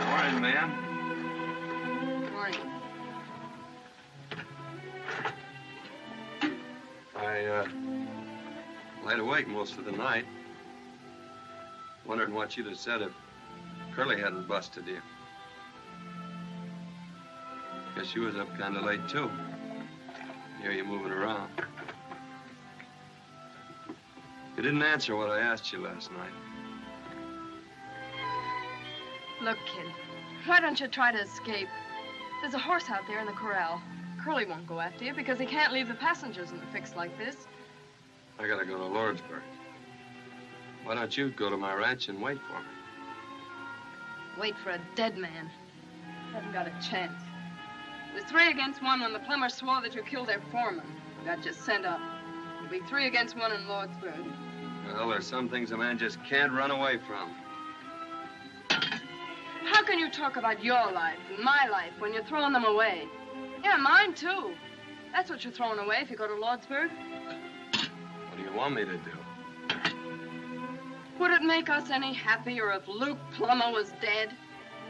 Morning, ma'am. Morning. I laid awake most of the night, wondering what you'd have said if Curly hadn't busted you. Guess you was up kind of late, too. Hear you moving around. You didn't answer what I asked you last night. Look, kid, why don't you try to escape? There's a horse out there in the corral. Curly won't go after you because he can't leave the passengers in a fix like this. I gotta go to Lordsburg. Why don't you go to my ranch and wait for me? Wait for a dead man. Haven't got a chance. It was 3 against 1 when the plumbers swore that you killed their foreman. Got you sent up. It'll be 3 against 1 in Lordsburg. Well, there's some things a man just can't run away from. How can you talk about your life and my life when you're throwing them away? Yeah, mine, too. That's what you're throwing away if you go to Lordsburg. What do you want me to do? Would it make us any happier if Luke Plummer was dead?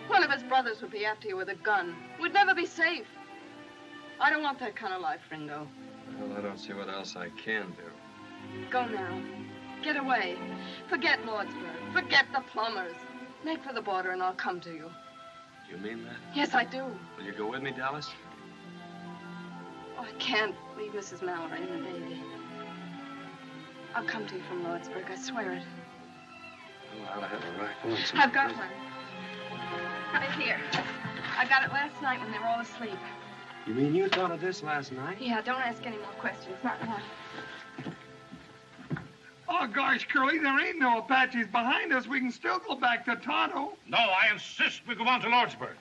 One of his brothers would be after you with a gun. We'd never be safe. I don't want that kind of life, Ringo. Well, I don't see what else I can do. Go now. Get away. Forget Lordsburg. Forget the Plumbers. Make for the border and I'll come to you. Do you mean that? Yes, I do. Will you go with me, Dallas? Oh, I can't leave Mrs. Mallory and the baby. I'll come to you from Lordsburg. I swear it. Well, I'll have a rifle and some... I've got one. Right here. I got it last night when they were all asleep. You mean you thought of this last night? Yeah, don't ask any more questions. Not now. Oh, gosh, Curly, there ain't no Apaches behind us. We can still go back to Tonto. No, I insist we go on to Lordsburg.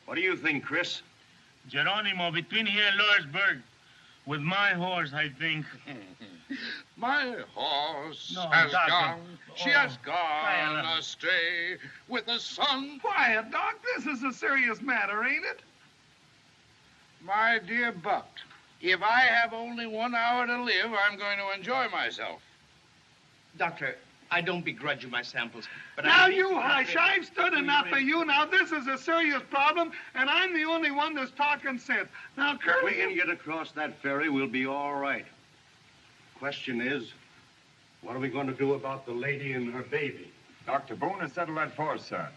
What do you think, Chris? Geronimo, between here and Lordsburg, with my horse, I think. My horse No, has Doctor. gone. She Oh, has gone astray with the sun. Quiet, Doc. This is a serious matter, ain't it? My dear Buck, if I have only 1 hour to live, I'm going to enjoy myself. Doctor, I don't begrudge you my samples, but Now, you hush. I've stood enough of you. Now, this is a serious problem, and I'm the only one that's talking sense. Now, If Curly... we can get across that ferry, we'll be all right. Question is, what are we going to do about the lady and her baby? Dr. Boone has settled that for us, sir.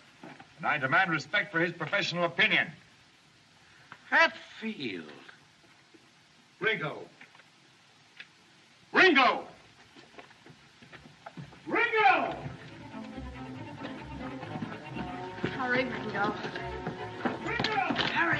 And I demand respect for his professional opinion. Hatfield. Ringo! Ringo! Ringo! Hurry, Ringo. Ringo! Hurry.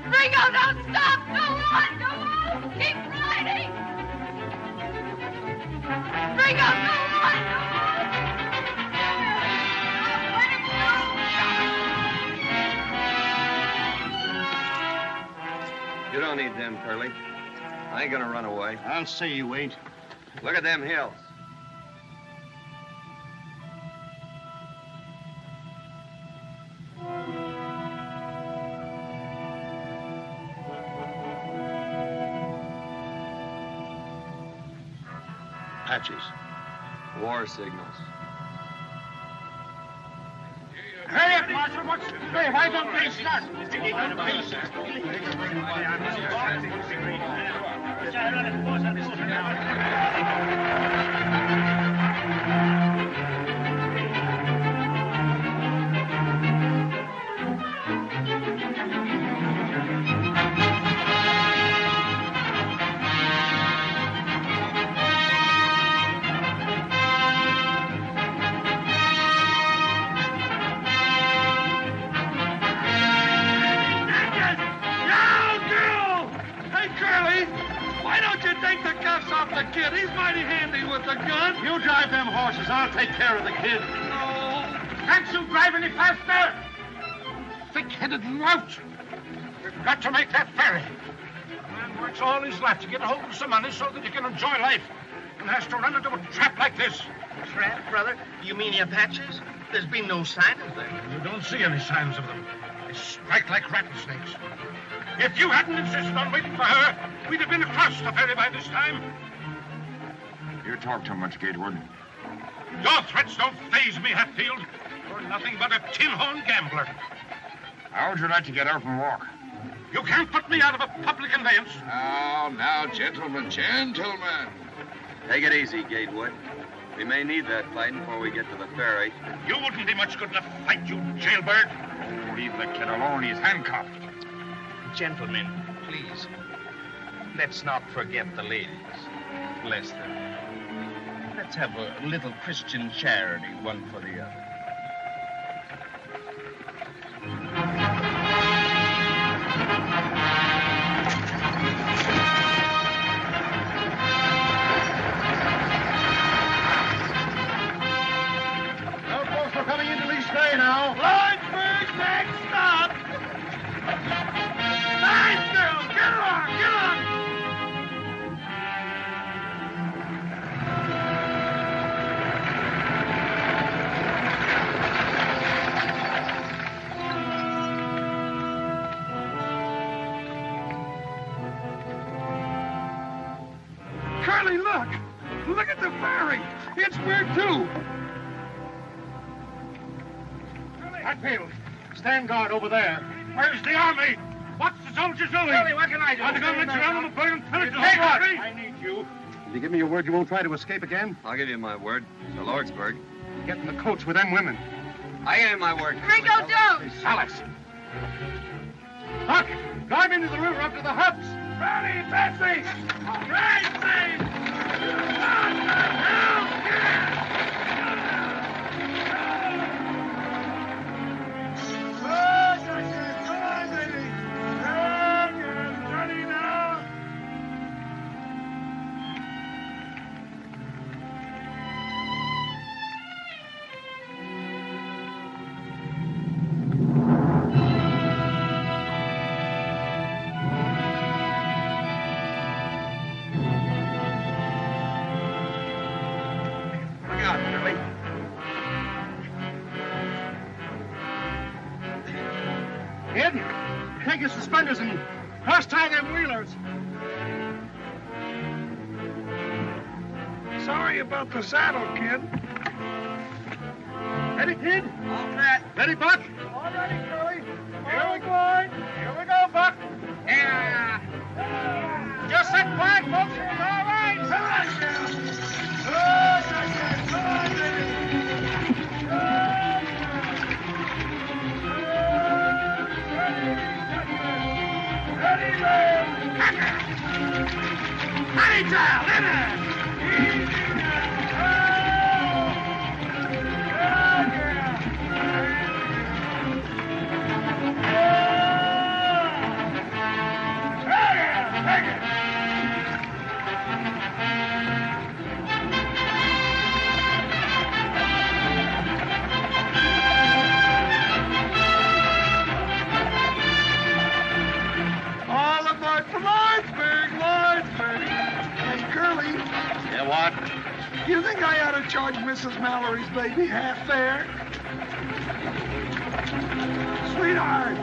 Ringo, don't stop! Go on! Go on! Keep riding! Ringo, go on! Go on! Let him go! You don't need them, Curly. I ain't gonna run away. I'll say you ain't. Look at them hills. Apaches. War signals. Hurry up, Marshal. Hey, why don't they start? Why don't you take the cuffs off the kid? He's mighty handy with the gun. You drive them horses. I'll take care of the kid. No. Can't you drive any faster? Thick-headed lout. We've got to make that ferry. A man works all his life to get a hold of some money so that he can enjoy life, and has to run into a trap like this. Trap, brother? You mean the Apaches? There's been no sign of them. You don't see any signs of them. They strike like rattlesnakes. If you hadn't insisted on waiting for her, we'd have been across the ferry by this time. You talk too much, Gatewood. Your threats don't faze me, Hatfield. You're nothing but a tin-horn gambler. How would you like to get out and walk? You can't put me out of a public conveyance. Now, gentlemen, gentlemen. Take it easy, Gatewood. We may need that fighting before we get to the ferry. You wouldn't be much good in a fight, you jailbird. Oh, leave the kid alone. He's handcuffed. Gentlemen, please, let's not forget the ladies. Bless them. Let's have a little Christian charity, one for the other. Well, folks, we're coming into East Bay now. Lawrenceburg, next stop. Nice girl. Get along, get along. Curly, look. Look at the ferry. It's where too. Hatfield, stand guard over there. Where's the army? What's the soldiers doing? Billy, what can I do? I'm going to let you run on the burn and pillage the Hey, whole what? country. I need you. Will you give me your word you won't try to escape again? I'll give you my word. To Lordsburg. Get in the coach with them women. I give you my word. Ringo, don't! Hey, Salas. Buck, drive into the river up to the huts. Ronnie, Betsy! Look out, Billy. Kid, take your suspenders and cross-tie them wheelers. Sorry about the saddle, kid. Ready, kid? All set. Ready, Buck? All ready, Curly. Here we go. Here we go, Buck. Yeah. Just sit quiet, folks. It's all right. Honey child, in there! All aboard from Lawrenceburg, Lawrenceburg. Hey, Curly, Yeah, what? you think I ought to charge Mrs. Mallory's baby half fare? Sweetheart.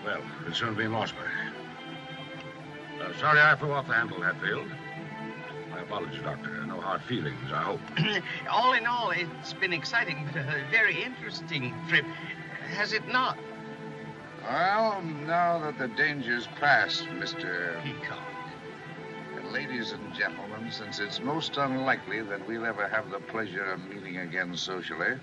Well, we'll soon be in Lawsburg. Sorry I flew off the handle, Hatfield. My apologies, Doctor. No hard feelings, I hope. All in all, it's been exciting, but a very interesting trip. Has it not? Well, now that the danger's past, Mr. Peacock. And ladies and gentlemen, since it's most unlikely that we'll ever have the pleasure of meeting again socially,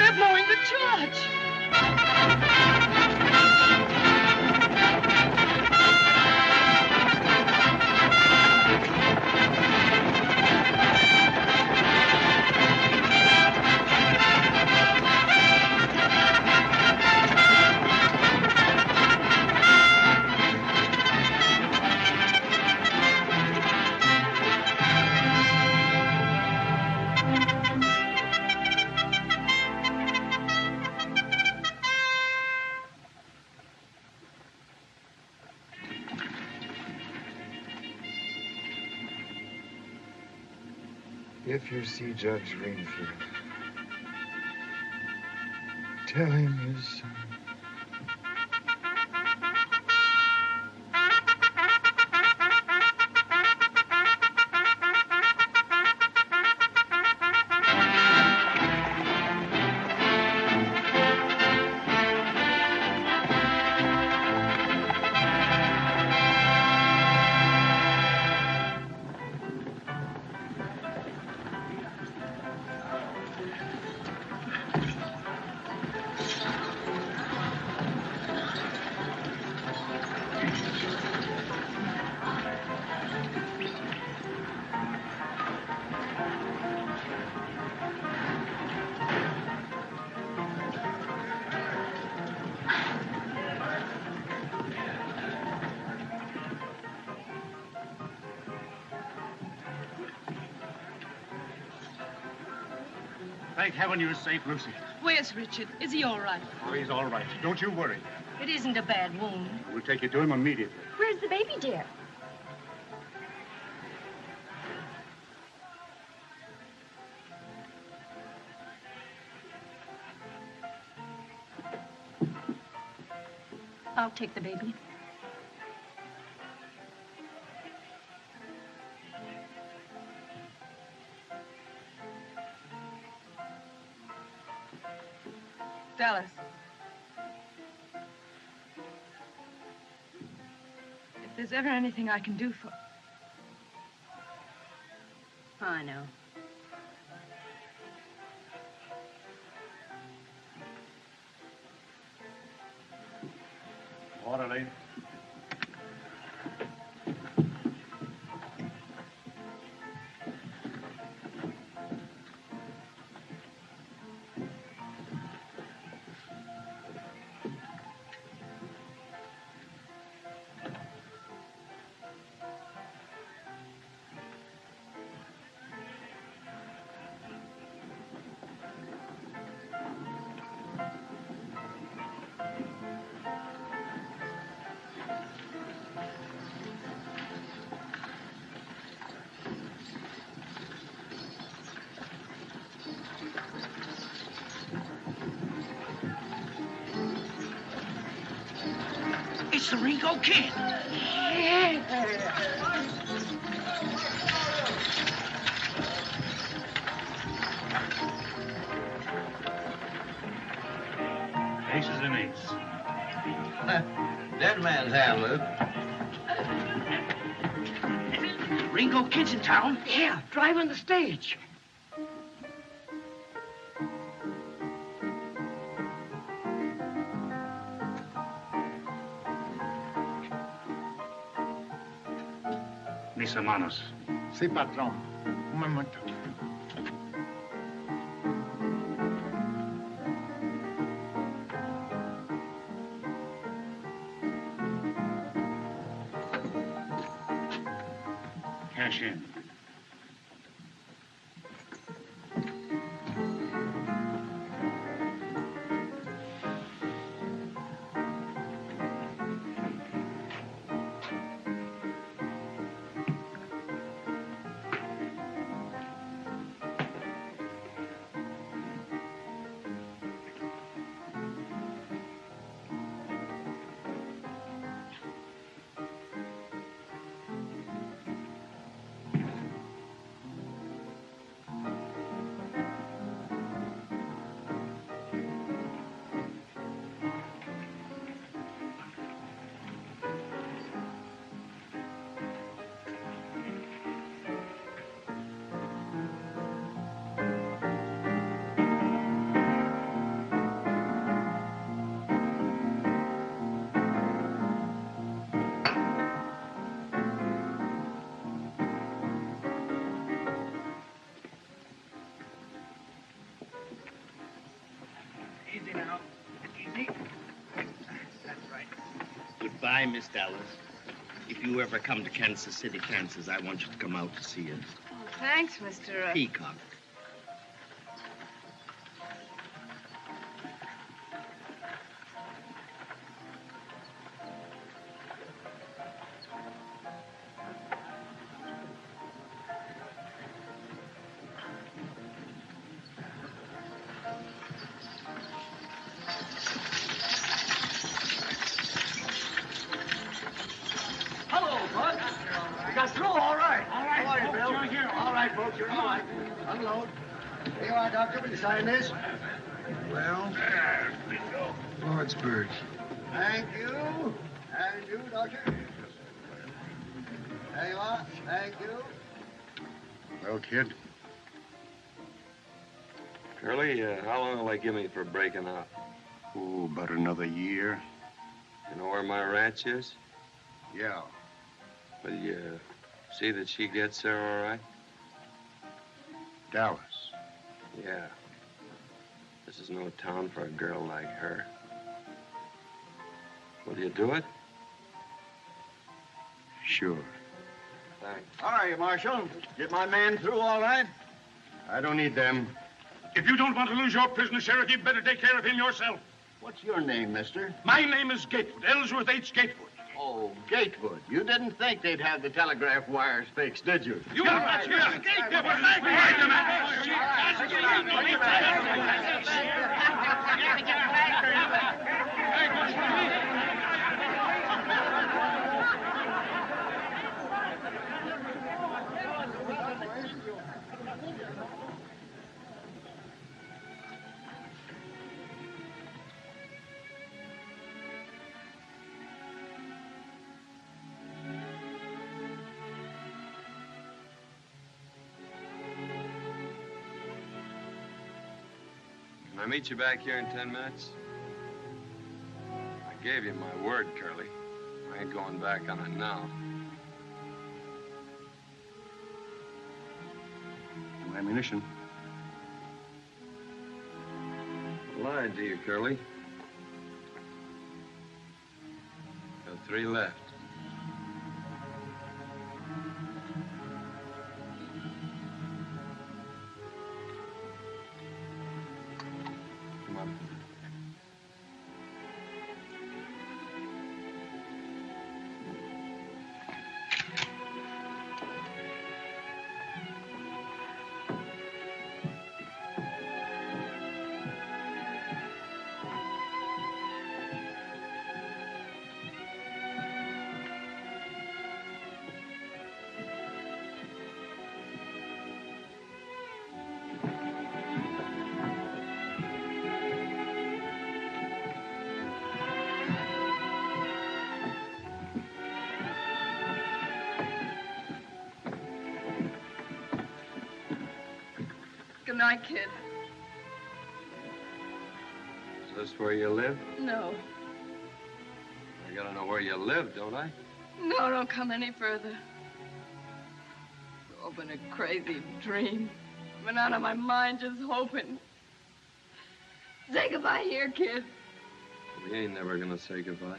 They're blowing the judge. If you see Judge Greenfield, tell him his son. Thank heaven you're safe, Lucy. Where's Richard? Is he all right? Oh, he's all right. Don't you worry. It isn't a bad wound. We'll take you to him immediately. Where's the baby, dear? I'll take the baby. Dallas. If there's ever anything I can do for... I know. Orderly. It's the Ringo Kid. Aces and eights. Dead man's hand, Luke. Ringo Kid's in town? Yeah, driving the stage. Mis hermanos. Sí, patrón. Un momento. Cash in. Hi, Miss Dallas. If you ever come to Kansas City, Kansas, I want you to come out to see us. Oh, thanks, Mr. Peacock. Hello, Bud. You got through all right. All right, how are you, Bill? You're here. All right, folks, you're fine. Unload. Here you are, Doctor. Will you sign this? Well, Lordsburg. Thank you. And you, Doctor. There you are. Thank you. Well, kid, Curly, how long will they give me for breaking out? oh, about another year. You know where my ranch is? Yeah. Will you see that she gets there all right? Dallas. Yeah. This is no town for a girl like her. Will you do it? Sure. Thanks. How are you, Marshal? Get my man through all right? I don't need them. If you don't want to lose your prisoner, Sheriff, you'd better take care of him yourself. What's your name, mister? My name is Gatewood, Ellsworth H. Gatewood. Oh, Gatewood. You didn't think they'd have the telegraph wires fixed, did you? You are right. Can I meet you back here in 10 minutes? I gave you my word, Curly. I ain't going back on it now. No ammunition. I lied to you, Curly. Got 3 left. Come on. Good night, kid. Is this where you live? No. I gotta know where you live, don't I? No, don't come any further. It's all been a crazy dream. I've been out of my mind just hoping. Say goodbye here, kid. We ain't never gonna say goodbye.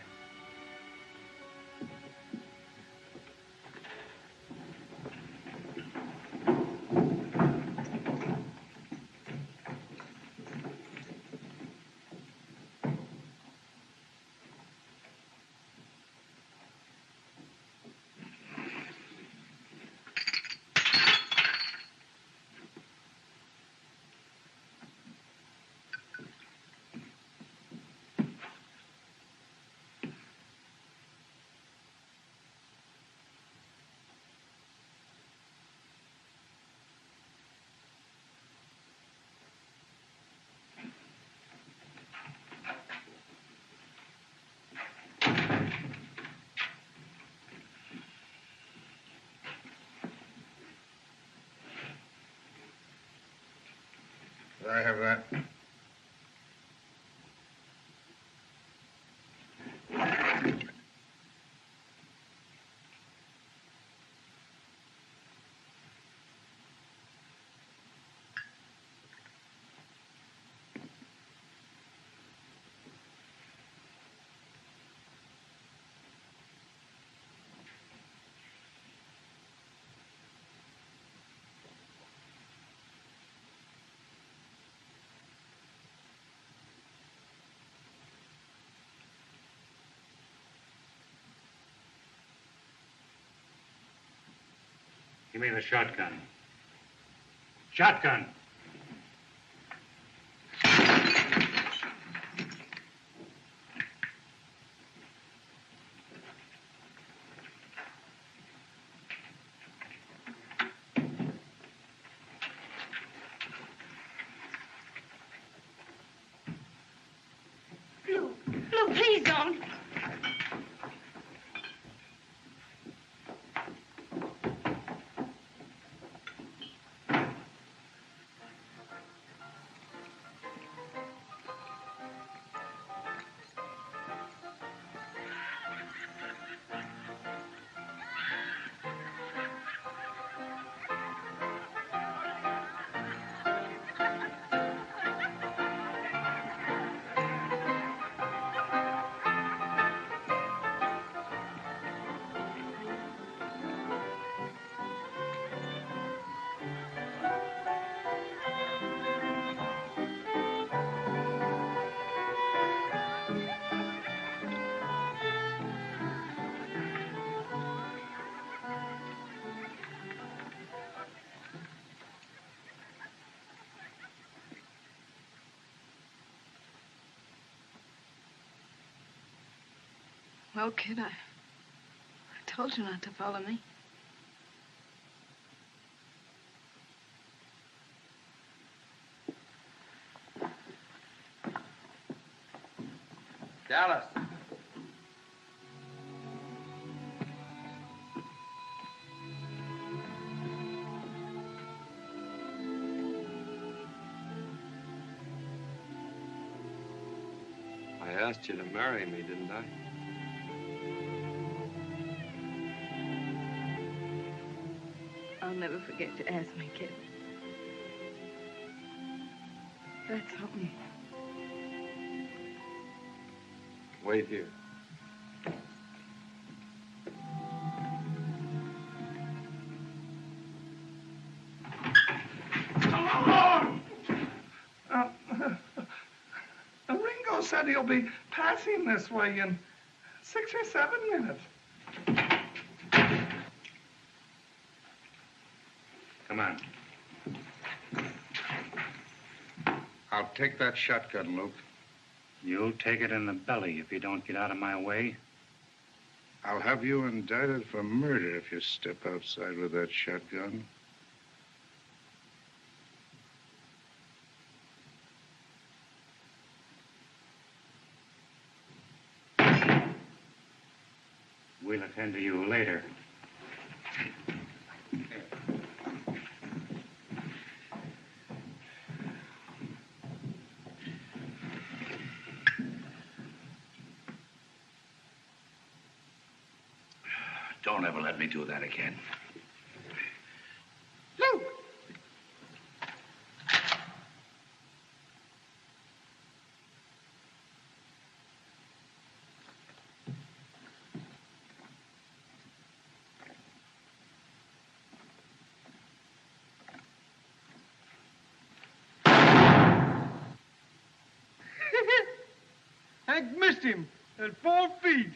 Could I have that? Give me the shotgun. Shotgun! Lou, please don't. Well, kid, I told you not to follow me. Dallas. I asked you to marry me, didn't I? I'll never forget you asked me, kid. That's something. Wait here. Ringo said he'll be passing this way in 6 or 7 minutes. Come on. I'll take that shotgun, Luke. You'll take it in the belly if you don't get out of my way. I'll have you indicted for murder if you step outside with that shotgun. We'll attend to you later. Don't ever let me do that again. Luke! Hank missed him at 4 feet.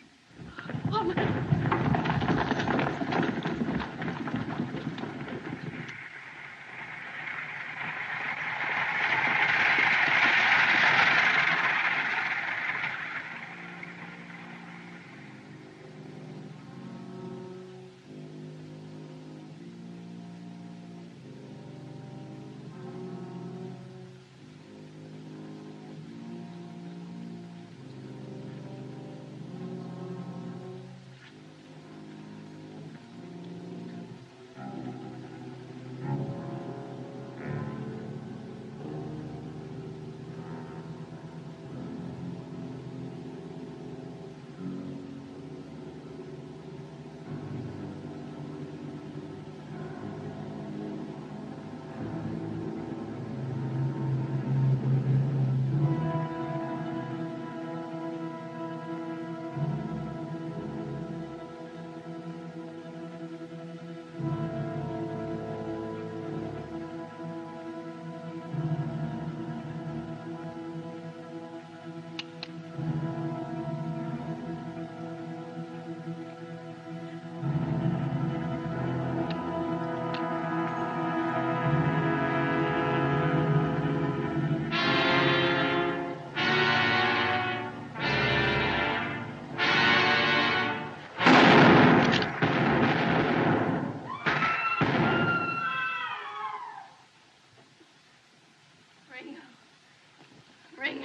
Ringo.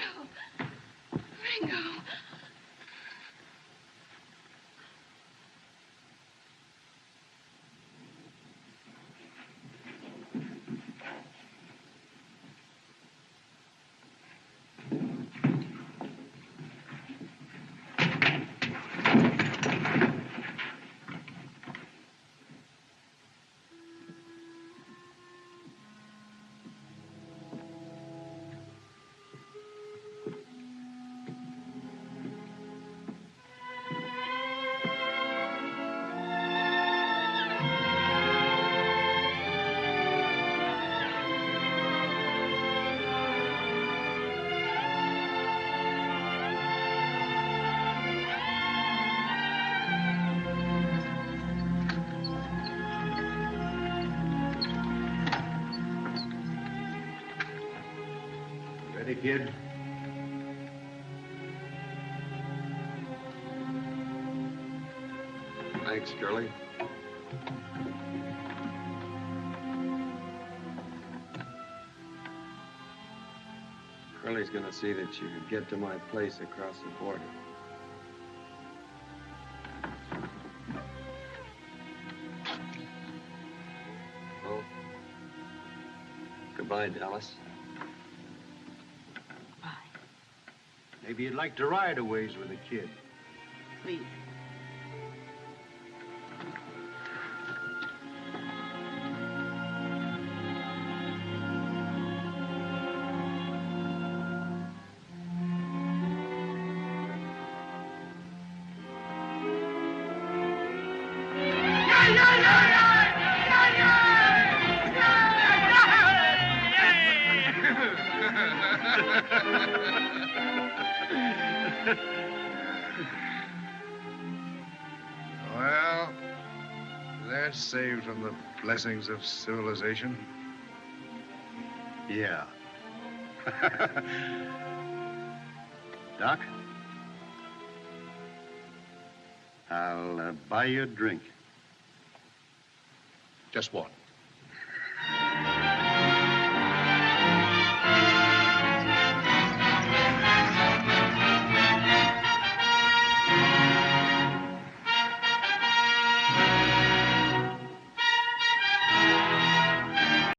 Ringo. Ready, kid? Thanks, Curly. Curly's gonna see that you get to my place across the border. Oh. Goodbye, Dallas. Maybe you'd like to ride a ways with the kid. Please. Well, they're saved from the blessings of civilization. Yeah. Doc? I'll buy you a drink. Just one.